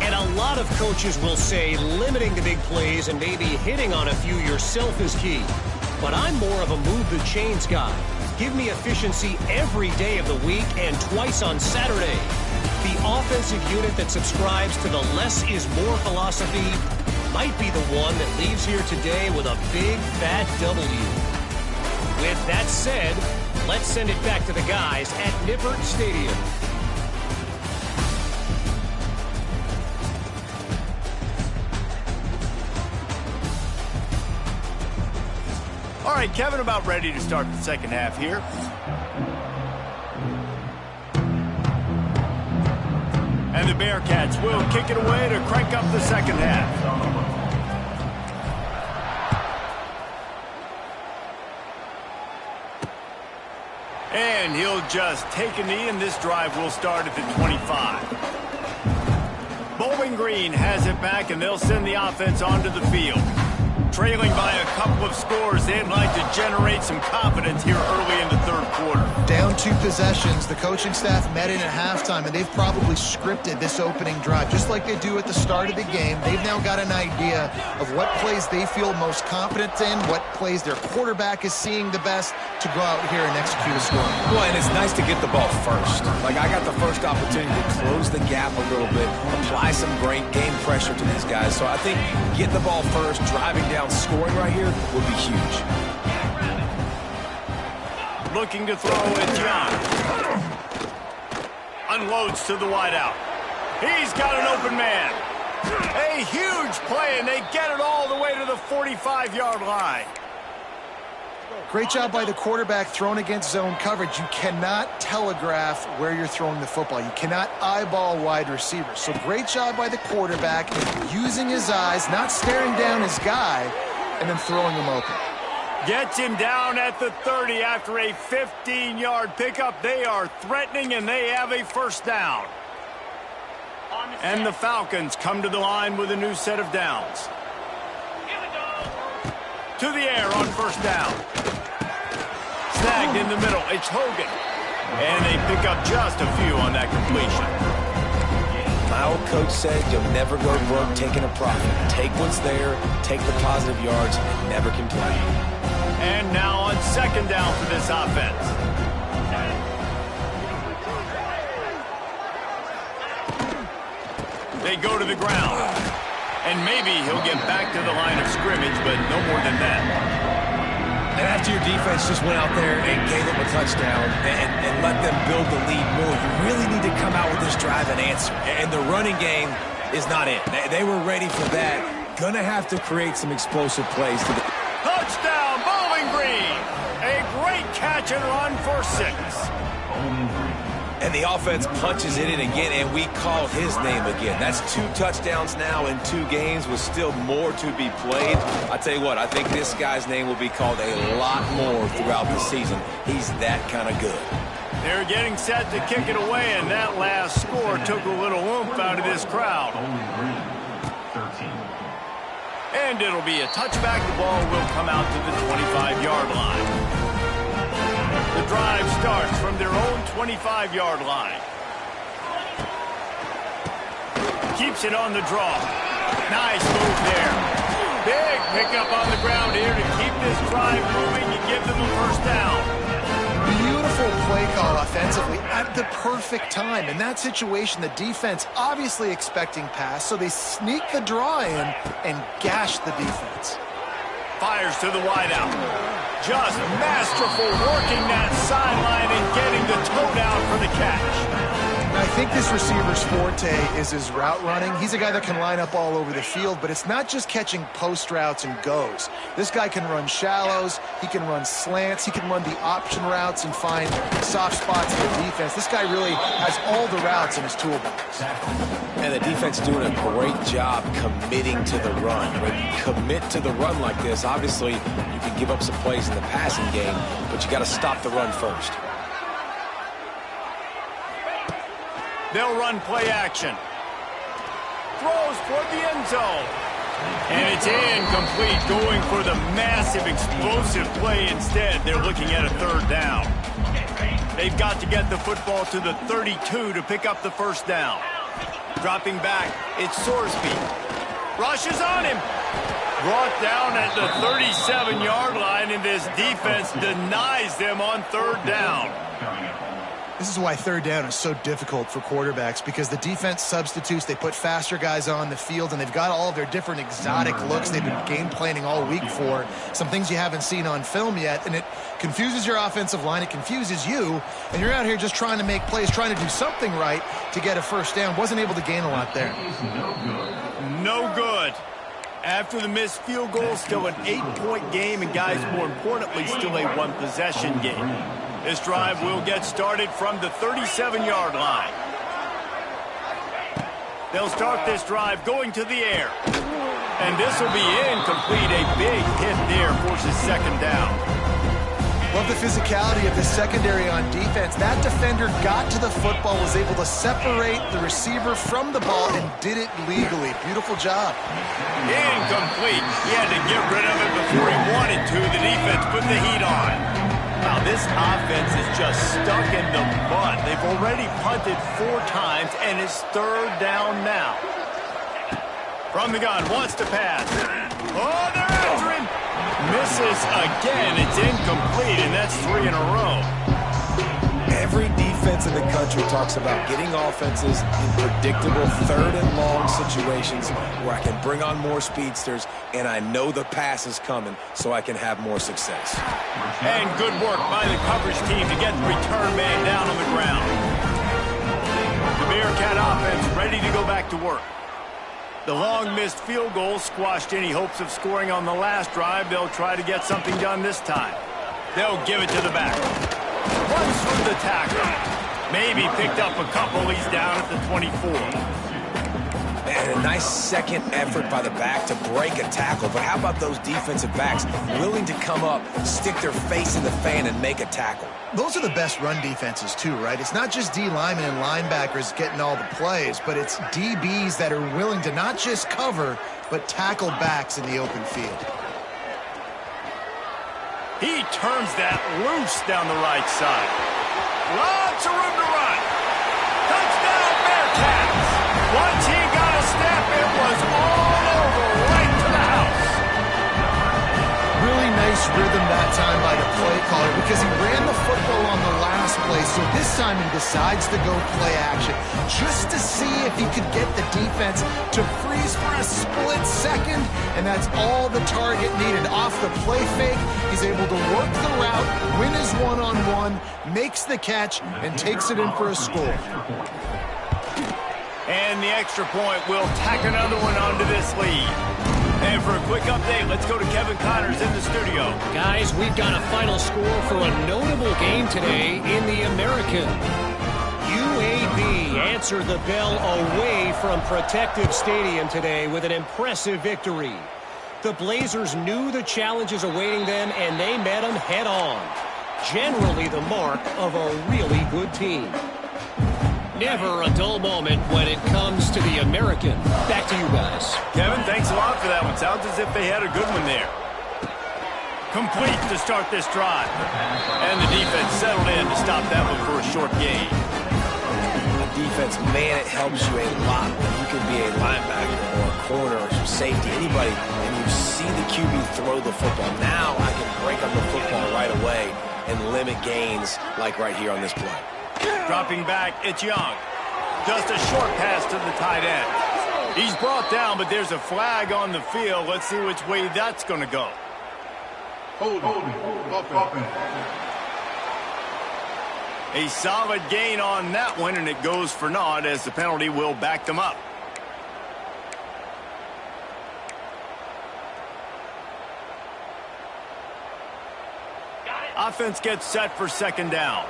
G: And a lot of coaches will say limiting the big plays and maybe hitting on a few yourself is key. But I'm more of a move the chains guy. Give me efficiency every day of the week and twice on Saturday. The offensive unit that subscribes to the less is more philosophy might be the one that leaves here today with a big fat W. With that said, let's send it back to the guys at Nippert Stadium.
A: All right, Kevin, about ready to start the second half here. And the Bearcats will kick it away to crank up the second half. And he'll just take a knee, and this drive will start at the 25. Bowling Green has it back, and they'll send the offense onto the field. Trailing by a couple of scores, they'd like to generate some confidence here early in the third quarter.
C: Down 2 possessions, the coaching staff met in at halftime, and they've probably scripted this opening drive. Just like they do at the start of the game, they've now got an idea of what plays they feel most confident in, what plays their quarterback is seeing the best to go out here and execute a score.
B: Well, and it's nice to get the ball first. Like, I got the first opportunity to close the gap a little bit, apply some great game pressure to these guys. So I think getting the ball first, driving down, scoring right here would be huge.
A: Looking to throw at John. Unloads to the wideout. He's got an open man. A huge play, and they get it all the way to the 45-yard line.
C: Great job by the quarterback thrown against zone coverage. You cannot telegraph where you're throwing the football. You cannot eyeball wide receivers. So great job by the quarterback using his eyes, not staring down his guy, and then throwing him open.
A: Gets him down at the 30 after a 15-yard pickup. They are threatening, and they have a first down. And the Falcons come to the line with a new set of downs. To the air on first down. Snagged in the middle. It's Hogan. And they pick up just a few on that completion.
B: My old coach said you'll never go broke taking a profit. Take what's there, take the positive yards, and never complain.
A: And now on second down for this offense. They go to the ground. And maybe he'll get back to the line of scrimmage, but no more than that.
B: And after your defense just went out there and gave them a touchdown and let them build the lead more, you really need to come out with this drive and answer. And the running game is not it. They were ready for that. Gonna have to create some explosive plays.
A: Touchdown, Bowling Green! A great catch and run for 6.
B: And the offense punches it in again, and we call his name again. That's 2 touchdowns now in 2 games with still more to be played. I tell you what, I think this guy's name will be called a lot more throughout the season. He's that kind of good.
A: They're getting set to kick it away, and that last score took a little oomph out of this crowd. And it'll be a touchback. The ball will come out to the 25-yard line. The drive starts from their own 25-yard line. Keeps it on the draw. Nice move there. Big pickup on the ground here to keep this drive moving and give them a first down.
C: Beautiful play call offensively at the perfect time. In that situation, the defense obviously expecting pass, so they sneak the draw in and gash the defense.
A: Fires to the wideout. Just masterful working that sideline and getting the toe down for the catch.
C: Now think this receiver's forte is his route running. He's a guy that can line up all over the field, but it's not just catching post routes and goes. This guy can run shallows, he can run slants, he can run the option routes and find soft spots in the defense. This guy really has all the routes in his toolbox.
B: And the defense doing a great job committing to the run. When you commit to the run like this, obviously you can give up some plays in the passing game, but you got to stop the run first.
A: They'll run play action. Throws toward the end zone. And it's incomplete, going for the massive explosive play instead. They're looking at a third down. They've got to get the football to the 32 to pick up the first down. Dropping back, it's Sorsby. Rushes on him. Brought down at the 37-yard line, and this defense denies them on third down.
C: This is why third down is so difficult for quarterbacks, because the defense substitutes, they put faster guys on the field, and they've got all of their different exotic looks they've been game planning all week for, some things you haven't seen on film yet, and it confuses your offensive line, it confuses you, and you're out here just trying to make plays, trying to do something right to get a first down. Wasn't able to gain a lot there.
A: No good. After the missed field goal, still an 8-point game, and guys, more importantly, still a one-possession game. This drive will get started from the 37-yard line. They'll start this drive going to the air. And this will be incomplete. A big hit there, forces second down.
C: Love the physicality of the secondary on defense. That defender got to the football, was able to separate the receiver from the ball, and did it legally. Beautiful job.
A: Incomplete. He had to get rid of it before he wanted to. The defense put the heat on. Wow, this offense is just stuck in the mud. They've already punted 4 times, and it's third down now. From the gun, wants to pass. Oh, they're after him. Misses again. It's incomplete, and that's 3 in a row.
B: Every defense in the country talks about getting offenses in predictable third and long situations where I can bring on more speedsters and I know the pass is coming so I can have more success.
A: And good work by the coverage team to get the return man down on the ground. The Bearcat offense ready to go back to work. The long missed field goal squashed any hopes of scoring on the last drive. They'll try to get something done this time. They'll give it to the back. Runs through the tackle. Maybe picked up a couple. He's down at the 24.
B: And a nice second effort by the back to break a tackle. But how about those defensive backs willing to come up, stick their face in the fan, and make a tackle?
C: Those are the best run defenses too, right? It's not just D linemen and linebackers getting all the plays, but it's DBs that are willing to not just cover, but tackle backs in the open field.
A: He turns that loose down the right side. Lots of room to run. Touchdown, Bearcats. Once he got a step, it was all over, right to the house.
C: Really nice rhythm that time by the play caller, because he ran the football on the last play, so this time he decides to go play action just to see if he could get the defense to freeze for a split second, and that's all the target needed. Off the play fake, he's able to work the route, win his one-on-one, makes the catch, and takes it in for a score.
A: And the extra point will tack another one onto this lead. And for a quick update, let's go to Kevin Connors in the studio.
G: Guys, we've got a final score for a notable game today in the American. UAB answered the bell away from Protective Stadium today with an impressive victory. The Blazers knew the challenges awaiting them, and they met them head-on. Generally the mark of a really good team. Never a dull moment when it comes to the American. Back to you guys.
A: Kevin, thanks a lot for that one. Sounds as if they had a good one there. Complete to start this drive. And the defense settled in to stop that one for a short gain.
B: The defense, man, it helps you a lot when you can be a linebacker or a corner or some safety, anybody, and you see the QB throw the football. Now I can break up the football right away and limit gains like right here on this play.
A: Dropping back, it's Young. Just a short pass to the tight end. He's brought down, but there's a flag on the field. Let's see which way that's going to go.
E: Hold it.
A: A solid gain on that one, and it goes for naught as the penalty will back them up. Offense gets set for second down.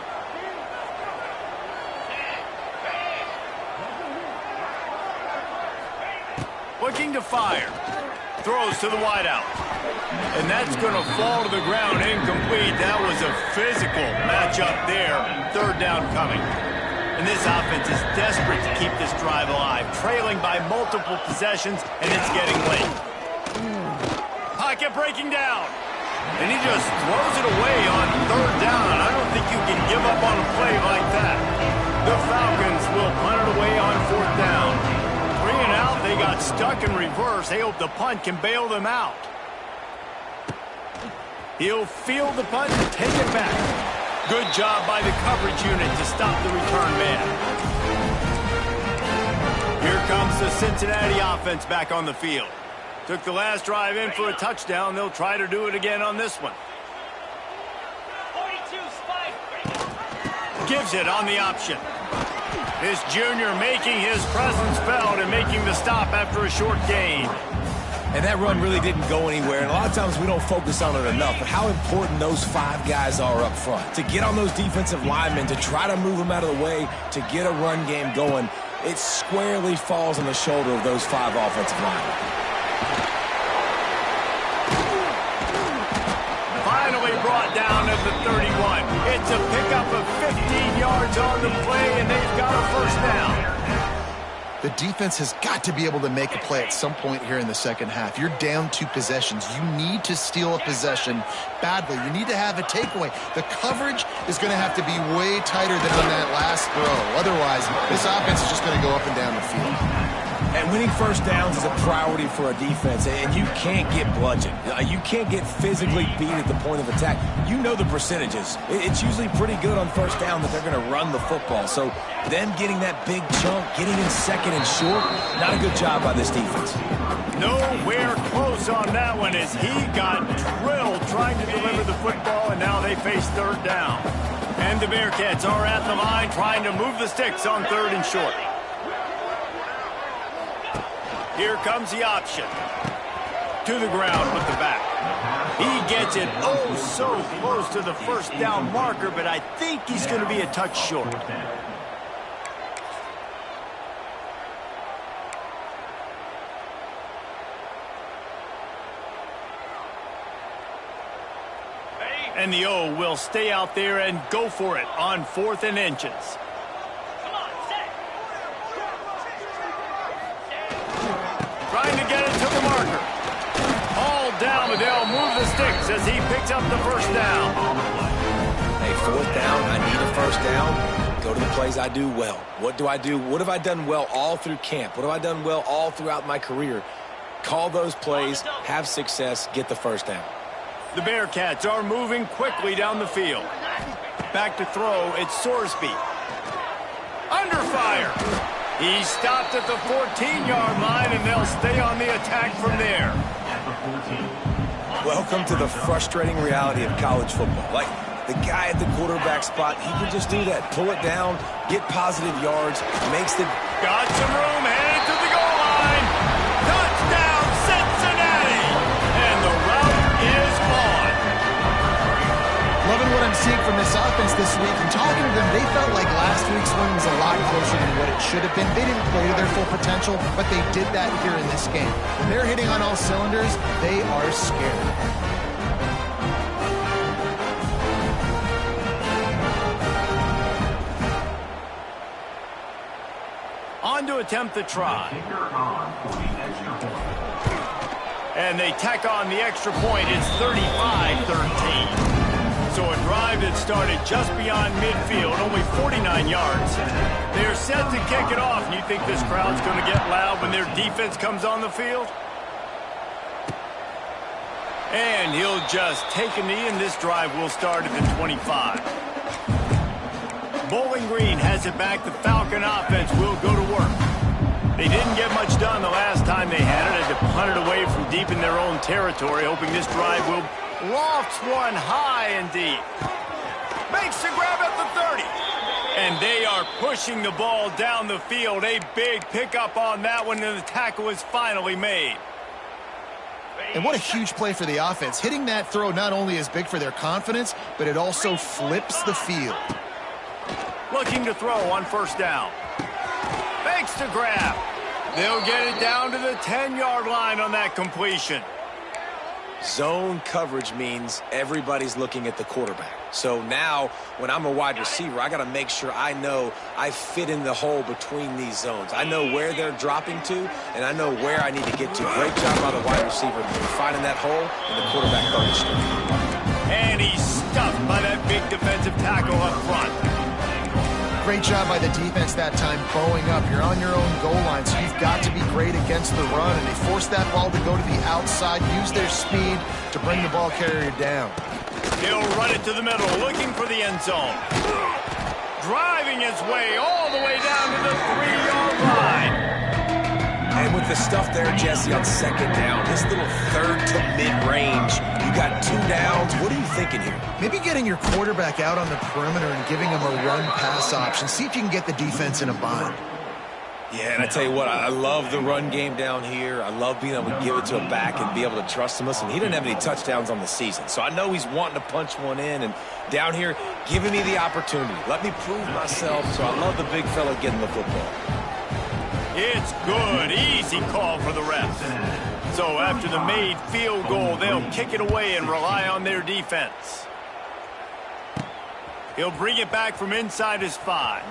A: Looking to fire. Throws to the wideout. And that's going to fall to the ground incomplete. That was a physical matchup there. Third down coming. And this offense is desperate to keep this drive alive. Trailing by multiple possessions, and it's getting late. Pocket breaking down. And he just throws it away on third down. I don't think you can give up on a play like that. The Falcons will punt it away on fourth down. 3 and out, they got stuck in reverse. They hope the punt can bail them out. He'll field the punt and take it back. Good job by the coverage unit to stop the return man. Here comes the Cincinnati offense back on the field. Took the last drive in for a touchdown. They'll try to do it again on this one.
D: 42 spike.
A: Gives it on the option. This junior making his presence felt and making the stop after a short gain.
B: And that run really didn't go anywhere. And a lot of times we don't focus on it enough. But how important those 5 guys are up front. To get on those defensive linemen, to try to move them out of the way, to get a run game going, it squarely falls on the shoulder of those 5 offensive linemen.
A: Finally brought down at the 31. It's a pickup of 15 yards on the play, and they've got a first down.
C: The defense has got to be able to make a play at some point here in the second half. You're down 2 possessions. You need to steal a possession badly. You need to have a takeaway. The coverage is going to have to be way tighter than on that last throw. Otherwise, this offense is just going to go up and down the field.
B: And winning first downs is a priority for a defense, and you can't get bludgeoned. You can't get physically beat at the point of attack. You know the percentages. It's usually pretty good on first down that they're going to run the football. So them getting that big chunk, getting in second and short, not a good job by this defense.
A: Nowhere close on that one as he got drilled trying to deliver the football, and now they face third down. And the Bearcats are at the line trying to move the sticks on third and short. Here comes the option. To the ground with the back. He gets it oh so close to the first down marker, but I think he's going to be a touch short. And the O will stay out there and go for it on 4th and inches. Trying to get it to the marker. All down, but they'll move the sticks as he picks up the first down.
B: Hey, 4th down, I need a first down. Go to the plays I do well. What do I do? What have I done well all through camp? What have I done well all throughout my career? Call those plays, have success, get the first down.
A: The Bearcats are moving quickly down the field. Back to throw, it's Sorsby. Under fire. He stopped at the 14-yard line, and they'll stay on the attack from there.
B: Welcome to the frustrating reality of college football. Like, the guy at the quarterback spot, he can just do that. Pull it down, get positive yards, makes the...
A: Got some room, headed to the goal line. Touchdown, Cincinnati! And the route is on.
C: Loving what I'm seeing from this offense this week. And talking to them, they felt like last week's win was a lot closer than what it should have been. They didn't play to their full potential, but they did that here in this game. When they're hitting on all cylinders, they are scared.
A: On to attempt the try. And they tack on the extra point. It's 35-13. So a drive that started just beyond midfield, only 49 yards. They're set to kick it off, and you think this crowd's going to get loud when their defense comes on the field? And he'll just take a knee, and this drive will start at the 25. Bowling Green has it back. The Falcon offense will go to work. They didn't get much done the last time they had it. Had to punt it away from deep in their own territory, hoping this drive will lofts one high and deep. Makes the grab at the 30. And they are pushing the ball down the field. A big pickup on that one, and the tackle is finally made.
C: And what a huge play for the offense. Hitting that throw not only is big for their confidence, but it also flips the field.
A: Looking to throw on first down. Fakes to grab. They'll get it down to the 10-yard line on that completion.
B: Zone coverage means everybody's looking at the quarterback. So now, when I'm a wide receiver, I got to make sure I know I fit in the hole between these zones. I know where they're dropping to, and I know where I need to get to. Great job by the wide receiver finding that hole, and the quarterback throwing straight.
A: And he's stuffed by that big defensive tackle up front.
C: Great job by the defense that time, bowing up. You're on your own goal line, so you've got to be great against the run, and they force that ball to go to the outside, use their speed to bring the ball carrier down.
A: He'll run it to the middle, looking for the end zone. Driving his way all the way down to the 3-yard line.
B: And with the stuff there, Jesse, on second down, this little third to mid-range, you got 2 downs. What are you thinking here?
C: Maybe getting your quarterback out on the perimeter and giving him a run-pass option. See if you can get the defense in a bind.
B: Yeah, and I tell you what, I love the run game down here. I love being able to give it to a back and be able to trust him. Listen, he didn't have any touchdowns on the season, so I know he's wanting to punch one in. And down here, giving me the opportunity. Let me prove myself, so I love the big fella getting the football.
A: It's good. Easy call for the refs. So after the made field goal, they'll kick it away and rely on their defense. He'll bring it back from inside his 5.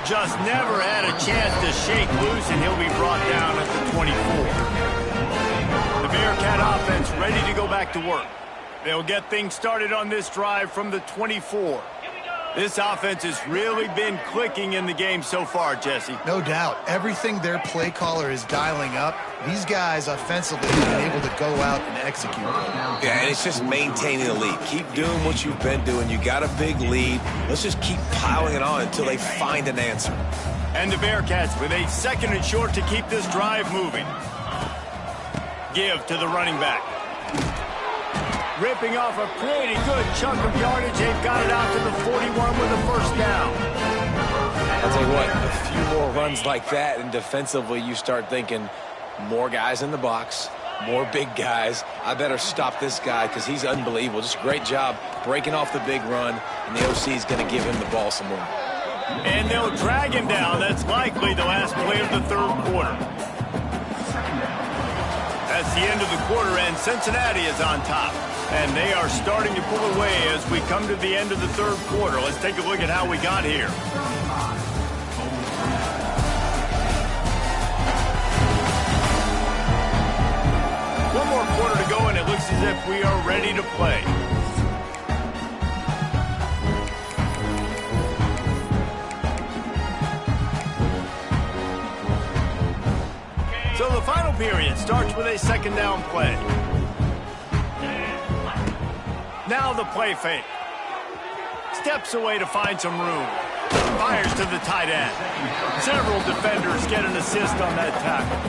A: Just never had a chance to shake loose, and he'll be brought down at the 24. The Bearcat offense ready to go back to work. They'll get things started on this drive from the 24. This offense has really been clicking in the game so far, Jesse.
C: No doubt. Everything their play caller is dialing up, these guys offensively have been able to go out and execute.
B: Yeah, and it's just maintaining the lead. Keep doing what you've been doing. You got a big lead. Let's just keep piling it on until they find an answer.
A: And the Bearcats with a 2nd and short to keep this drive moving. Give to the running back. Ripping off a pretty good chunk of yardage. They've got it out to the 41 with a first down.
B: I'll tell you what, a few more runs like that, and defensively you start thinking more guys in the box, more big guys. I better stop this guy because he's unbelievable. Just a great job breaking off the big run, and the OC is going to give him the ball some more.
A: And they'll drag him down. That's likely the last play of the 3rd quarter. That's the end of the quarter, and Cincinnati is on top. And they are starting to pull away as we come to the end of the 3rd quarter. Let's take a look at how we got here. One more quarter to go, and it looks as if we are ready to play. So the final period starts with a 2nd down play. Now the play fake. Steps away to find some room. Fires to the tight end. Several defenders get an assist on that tackle.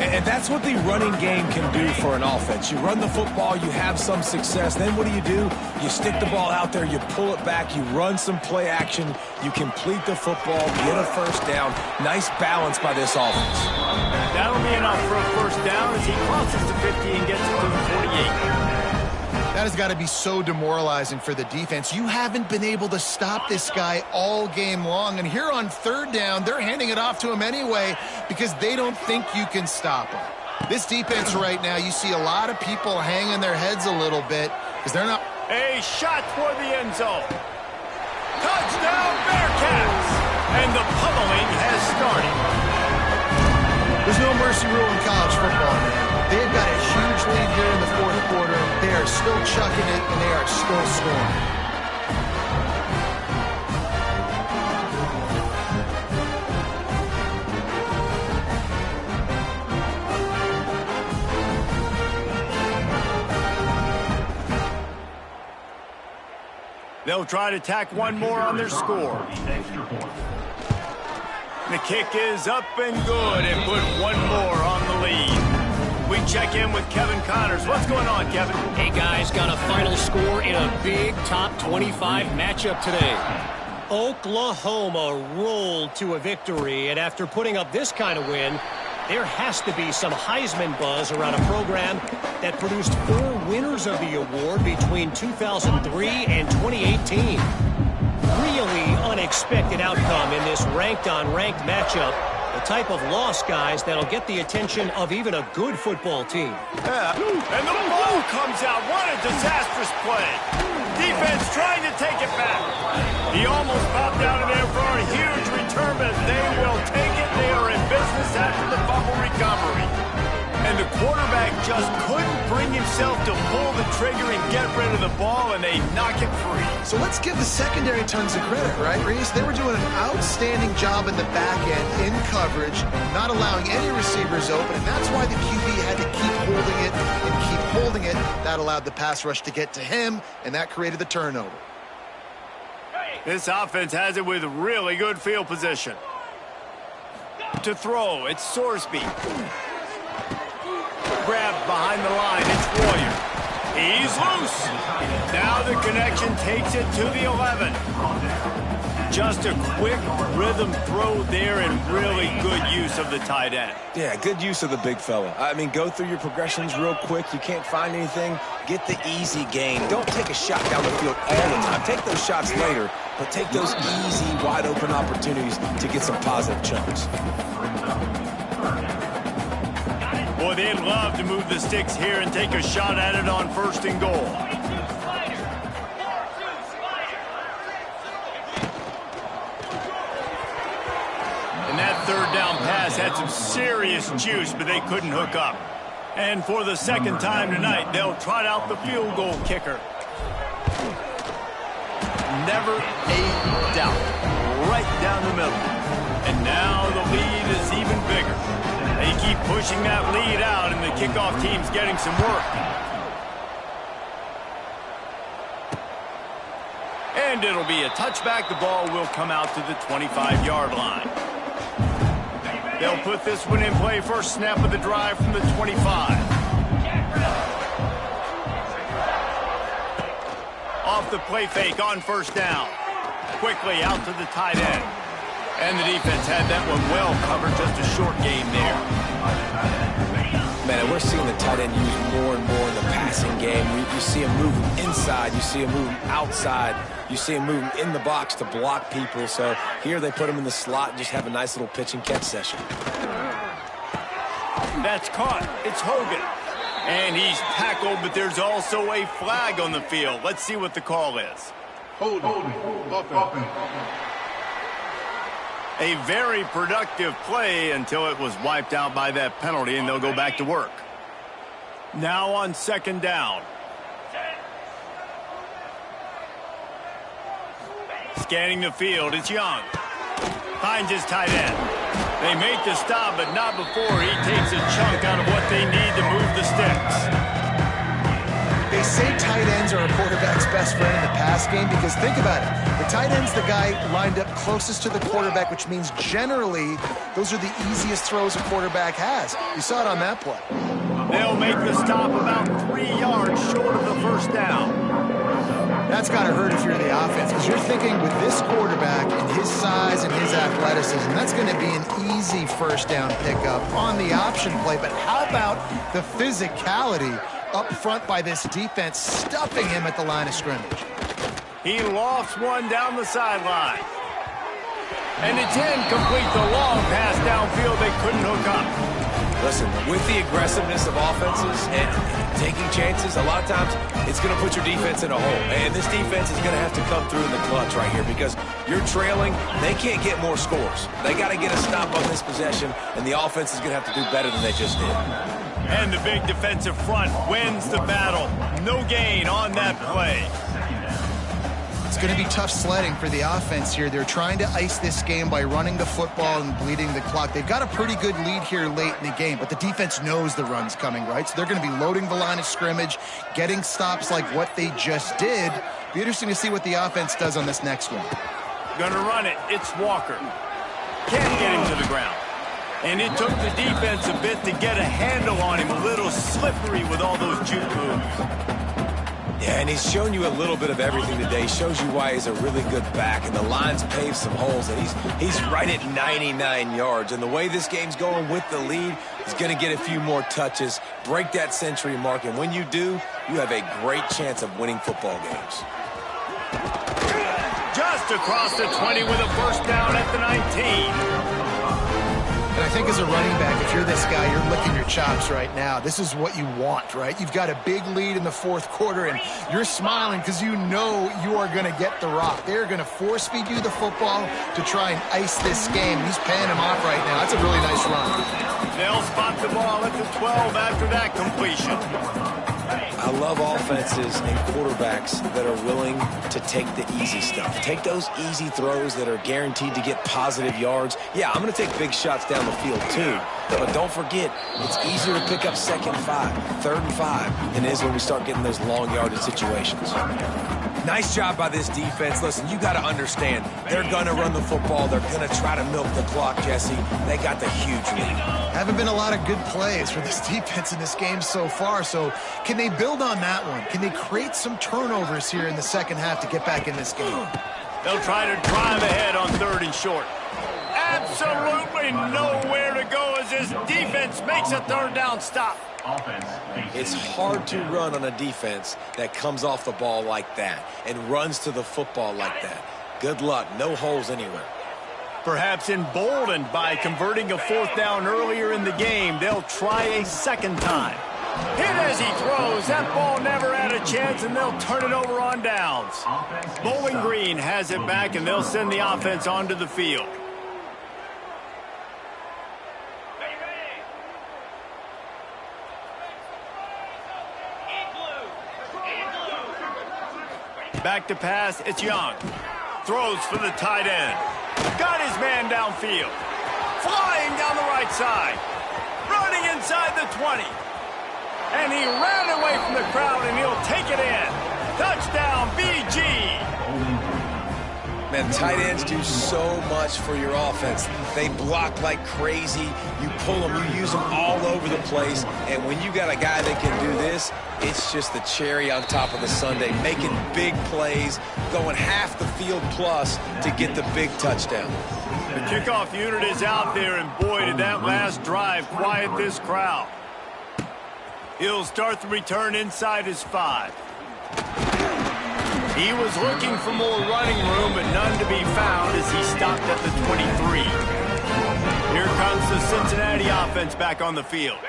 B: And that's what the running game can do for an offense. You run the football, you have some success. Then what do? You stick the ball out there, you pull it back, you run some play action, you complete the football, get a first down. Nice balance by this offense.
A: That'll be enough for a first down as he crosses the 50 and gets it to the 48.
C: That has got to be so demoralizing for the defense. You haven't been able to stop this guy all game long. And here on 3rd down, they're handing it off to him anyway because they don't think you can stop him. This defense right now, you see a lot of people hanging their heads a little bit because they're not.
A: A shot toward the end zone. Touchdown Bearcats! And the pummeling has started.
C: There's no mercy rule in college football, man. They've got a huge lead here in the 4th quarter. They are still chucking it, and they are still scoring.
A: They'll try to tack one more on their score. The kick is up and good and put one more on the lead. we check in with Kevin Connors. What's going on, Kevin?
G: Hey, guys, got a final score in a big top 25 matchup today. Oklahoma rolled to a victory, and after putting up this kind of win, there has to be some Heisman buzz around a program that produced 4 winners of the award between 2003 and 2018. Really unexpected outcome in this ranked-on-ranked matchup. The type of loss, guys, that'll get the attention of even a good football team.
A: Yeah, and the ball comes out. What a disastrous play. Defense trying to take it back. He almost popped out of there for a huge return, but they will take it. They are in business after the fumble recovery. And the quarterback just couldn't bring himself to pull the trigger and get rid of the ball, and they knock it free.
C: So let's give the secondary tons of credit, right, Reese? They were doing an outstanding job in the back end, in coverage, not allowing any receivers open, and that's why the QB had to keep holding it and keep holding it. That allowed the pass rush to get to him, and that created the turnover.
A: This offense has it with really good field position. To throw, it's Sorsby. Grabbed behind the line, it's Warrior. He's loose. Now the connection takes it to the 11. Just a quick rhythm throw there and really good use of the tight end.
B: Yeah, good use of the big fella. I mean, go through your progressions real quick. You can't find anything. Get the easy gain. Don't take a shot down the field all the time. Take those shots later, but take those easy, wide-open opportunities to get some positive chunks.
A: Boy, they'd love to move the sticks here and take a shot at it on 1st and goal. And that 3rd down pass had some serious juice, but they couldn't hook up. And for the 2nd time tonight, they'll trot out the field goal kicker. Never a doubt. Right down the middle. And now the lead is even bigger. They keep pushing that lead out, and the kickoff team's getting some work. And it'll be a touchback. The ball will come out to the 25-yard line. They'll put this one in play. First snap of the drive from the 25. Off the play fake on 1st down. Quickly out to the tight end. And the defense had that one well covered, just a short game there.
B: Man, we're seeing the tight end used more and more in the passing game. You see him moving inside. You see him moving outside. You see him moving in the box to block people. So here they put him in the slot and just have a nice little pitch and catch session.
A: That's caught. It's Hogan. And he's tackled, but there's also a flag on the field. Let's see what the call is.
E: Hold on.
A: A very productive play until it was wiped out by that penalty, and they'll go back to work. Now on 2nd down. Scanning the field, it's Young. Finds his tight end. They make the stop, but not before he takes a chunk out of what they need to move the sticks.
C: They say tight ends are a quarterback's best friend in the pass game because think about it. The tight end's the guy lined up closest to the quarterback, which means generally those are the easiest throws a quarterback has. You saw it on that play.
A: They'll make the stop about 3 yards short of the 1st down.
C: That's got to hurt if you're the offense because you're thinking with this quarterback and his size and his athleticism, that's going to be an easy 1st down pickup on the option play. But how about the physicality up front by this defense, stuffing him at the line of scrimmage?
A: He lofts one down the sideline. And it's incomplete. The long pass downfield, they couldn't hook up.
B: Listen, with the aggressiveness of offenses and taking chances, a lot of times it's going to put your defense in a hole. And this defense is going to have to come through in the clutch right here because you're trailing. They can't get more scores. They got to get a stop on this possession, and the offense is going to have to do better than they just did.
A: And the big defensive front wins the battle. No gain on that play.
C: It's going to be tough sledding for the offense here. They're trying to ice this game by running the football and bleeding the clock. They've got a pretty good lead here late in the game, but the defense knows the run's coming, right? So they're going to be loading the line of scrimmage, getting stops like what they just did. Be interesting to see what the offense does on this next one.
A: Gonna run it. It's Walker. Can't get him to the ground. And it took the defense a bit to get a handle on him, a little slippery with all those juke moves.
B: Yeah, and he's shown you a little bit of everything today. Shows you why he's a really good back, and the line's paved some holes, and he's right at 99 yards. And the way this game's going with the lead, he's going to get a few more touches, break that century mark, and when you do, you have a great chance of winning football games.
A: Just across the 20 with a first down at the 19.
C: And I think as a running back, if you're this guy, you're licking your chops right now. This is what you want, right? You've got a big lead in the fourth quarter, and you're smiling because you know you are going to get the rock. They're going to force-feed you the football to try and ice this game. He's paying him off right now. That's a really nice run.
A: They'll spot the ball at the 12 after that completion.
B: I love offenses and quarterbacks that are willing to take the easy stuff. Take those easy throws that are guaranteed to get positive yards. Yeah, I'm going to take big shots down the field too. But don't forget, it's easier to pick up 2nd and 5, 3rd and 5 than it is when we start getting those long yardage situations. Nice job by this defense. Listen, you got to understand, they're going to run the football. They're going to try to milk the clock, Jesse. They got the huge lead.
C: Haven't been a lot of good plays for this defense in this game so far, so can they build on that one? Can they create some turnovers here in the second half to get back in this game?
A: They'll try to drive ahead on 3rd and short. Absolutely nowhere to go as this defense makes a 3rd down stop.
B: It's hard to run on a defense that comes off the ball like that and runs to the football like that. Good luck. No holes anywhere.
A: Perhaps emboldened by converting a 4th down earlier in the game, they'll try a second time. Hit as he throws. That ball never had a chance, and they'll turn it over on downs. Bowling Green has it back, and they'll send the offense onto the field. Back to pass, it's Young. Throws for the tight end. Got his man downfield. Flying down the right side. Running inside the 20. And he ran away from the crowd, and he'll take it in. Touchdown, BG.
B: Man, tight ends do so much for your offense. They block like crazy. You pull them, you use them all over the place. And when you got a guy that can do this, it's just the cherry on top of the sundae, making big plays, going half the field plus to get the big touchdown.
A: The kickoff unit is out there, and boy, did that last drive quiet this crowd. He'll start the return inside his 5. He was looking for more running room, but none to be found as he stopped at the 23. Here comes the Cincinnati offense back on the field.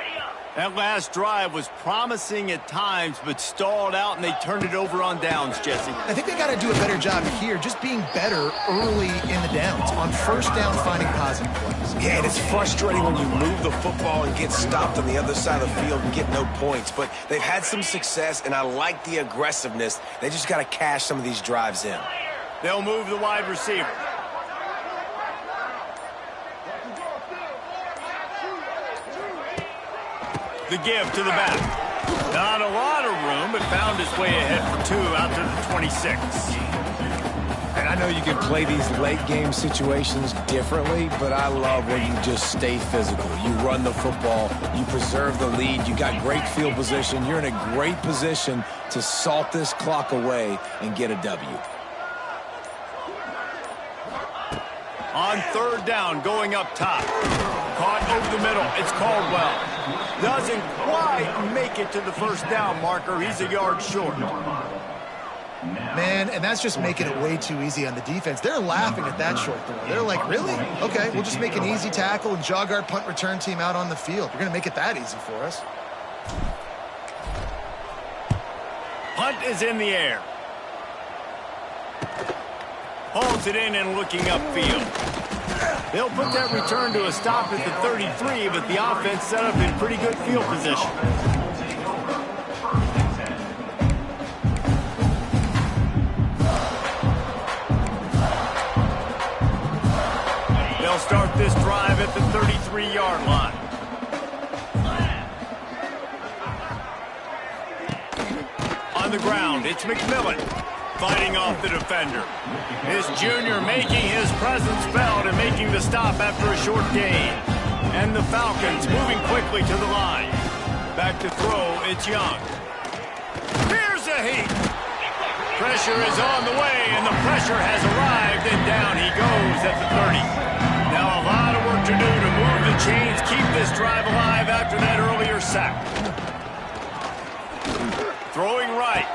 A: That last drive was promising at times, but stalled out, and they turned it over on downs, Jesse.
C: I think they got to do a better job here, just being better early in the downs, on 1st down, finding positive plays.
B: Yeah, and it's frustrating when you move the football and get stopped on the other side of the field and get no points. But they've had some success, and I like the aggressiveness. They just got to cash some of these drives in.
A: They'll move the wide receiver. The give to the back. Not a lot of room, but found his way ahead for 2 out to the 26.
B: And I know you can play these late game situations differently, but I love when you just stay physical. You run the football, you preserve the lead, you got great field position. You're in a great position to salt this clock away and get a W.
A: On 3rd down, going up top. Caught over the middle. It's Caldwell. Doesn't quite make it to the 1st down marker. He's a yard short.
C: Man, and that's just making it way too easy on the defense. They're laughing at that short throw. They're like, really? Okay, we'll just make an easy tackle and jog our punt return team out on the field. We're going to make it that easy for us.
A: Punt is in the air. Hauls it in and looking upfield. They'll put that return to a stop at the 33, but the offense set up in pretty good field position. They'll start this drive at the 33-yard line. On the ground, it's McMillan. Fighting off the defender. This junior making his presence felt and making the stop after a short gain. And the Falcons moving quickly to the line. Back to throw, it's Young. Here's a heat. Pressure is on the way, and the pressure has arrived, and down he goes at the 30. Now a lot of work to do to move the chains, keep this drive alive after that earlier sack. Throwing right.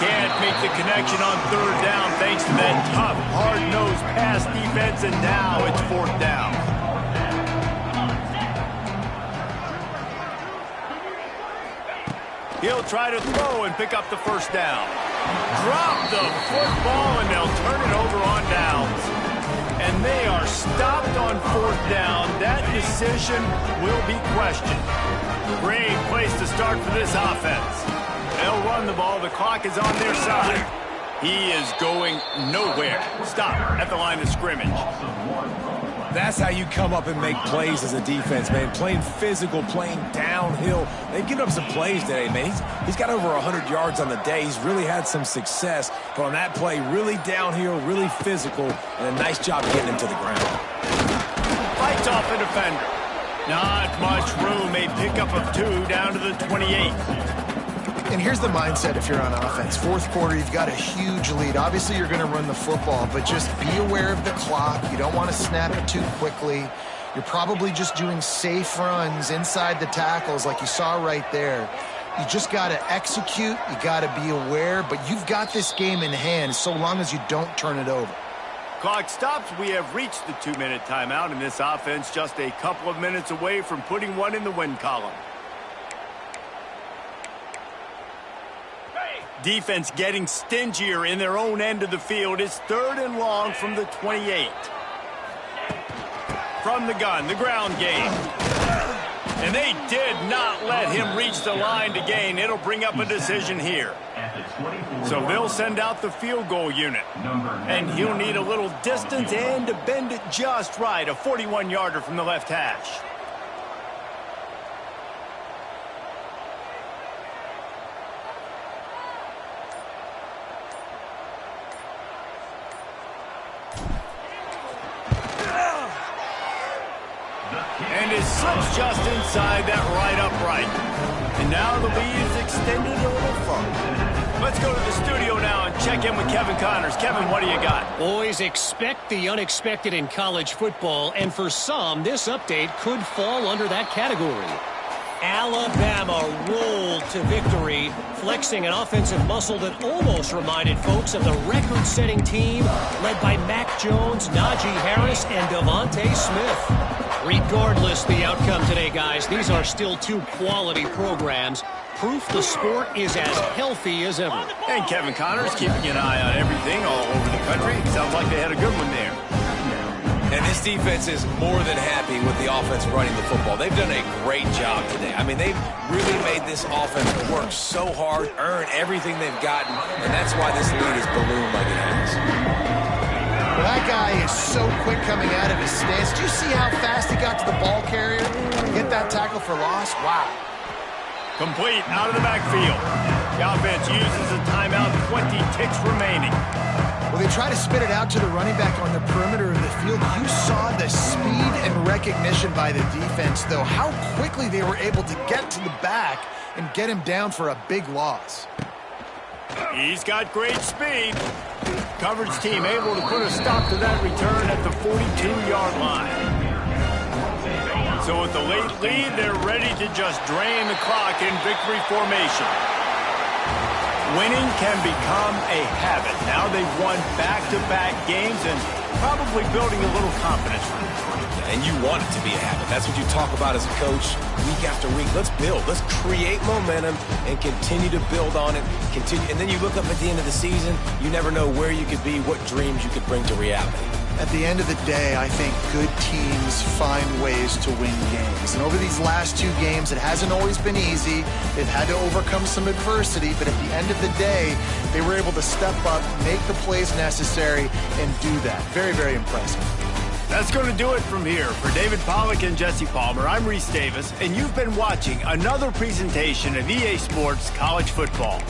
A: Can't make the connection on third down thanks to that tough, hard-nosed pass defense, and now it's fourth down. He'll try to throw and pick up the first down. Drop the football, and they'll turn it over on downs. And they are stopped on fourth down. That decision will be questioned. Great place to start for this offense. They'll run the ball. The clock is on their side. He is going nowhere. Stop at the line of scrimmage.
B: That's how you come up and make plays as a defense, man. Playing physical, playing downhill. They've given up some plays today, man. He's got over 100 yards on the day. He's really had some success. But on that play, really downhill, really physical, and a nice job getting him to the ground.
A: Fights off the defender. Not much room. A pickup of 2 down to the 28.
C: And here's the mindset if you're on offense. Fourth quarter, you've got a huge lead. Obviously, you're going to run the football, but just be aware of the clock. You don't want to snap it too quickly. You're probably just doing safe runs inside the tackles like you saw right there. You just got to execute. You got to be aware, but you've got this game in hand so long as you don't turn it over.
A: Clock stops. We have reached the 2-minute timeout, and this offense just a couple of minutes away from putting one in the win column. Defense getting stingier in their own end of the field. It's 3rd and long from the 28. From the gun, the ground game. And they did not let him reach the line to gain. It'll bring up a decision here. So they'll send out the field goal unit. And he'll need a little distance and to bend it just right. A 41-yarder from the left hash. And it slips just inside that right upright. And now the lead is extended a little further. Let's go to the studio now and check in with Kevin Connors. Kevin, what do you got?
G: Boys, expect the unexpected in college football, and for some, this update could fall under that category. Alabama rolled to victory, flexing an offensive muscle that almost reminded folks of the record-setting team led by Mac Jones, Najee Harris, and Devontae Smith. Regardless the outcome today, guys, these are still 2 quality programs. Proof the sport is as healthy as ever.
A: And Kevin Connors keeping an eye on everything all over the country. Sounds like they had a good one there.
B: And this defense is more than happy with the offense running the football. They've done a great job today. I mean, they've really made this offense work so hard, earn everything they've gotten, and that's why this lead is ballooned like it has.
C: Well, that guy is so quick coming out of his stance. Do you see how fast he got to the ball carrier? Get that tackle for loss? Wow.
A: Complete out of the backfield. The offense uses a timeout, 20 ticks remaining.
C: Well, they try to spit it out to the running back on the perimeter of the field. You saw the speed and recognition by the defense, though, how quickly they were able to get to the back and get him down for a big loss.
A: He's got great speed. Coverage team able to put a stop to that return at the 42-yard line. So with the late lead, they're ready to just drain the clock in victory formation. Winning can become a habit. Now they've won back-to-back games and probably building a little confidence.
B: And you want it to be a habit. That's what you talk about as a coach week after week. Let's build. Let's create momentum and continue to build on it. And then you look up at the end of the season, you never know where you could be, what dreams you could bring to reality.
C: At the end of the day, I think good teams find ways to win games. And over these last 2 games, it hasn't always been easy. They've had to overcome some adversity, but at the end of the day, they were able to step up, make the plays necessary, and do that. Very, very impressive.
A: That's going to do it from here. For David Pollack and Jesse Palmer, I'm Reese Davis, and you've been watching another presentation of EA Sports College Football.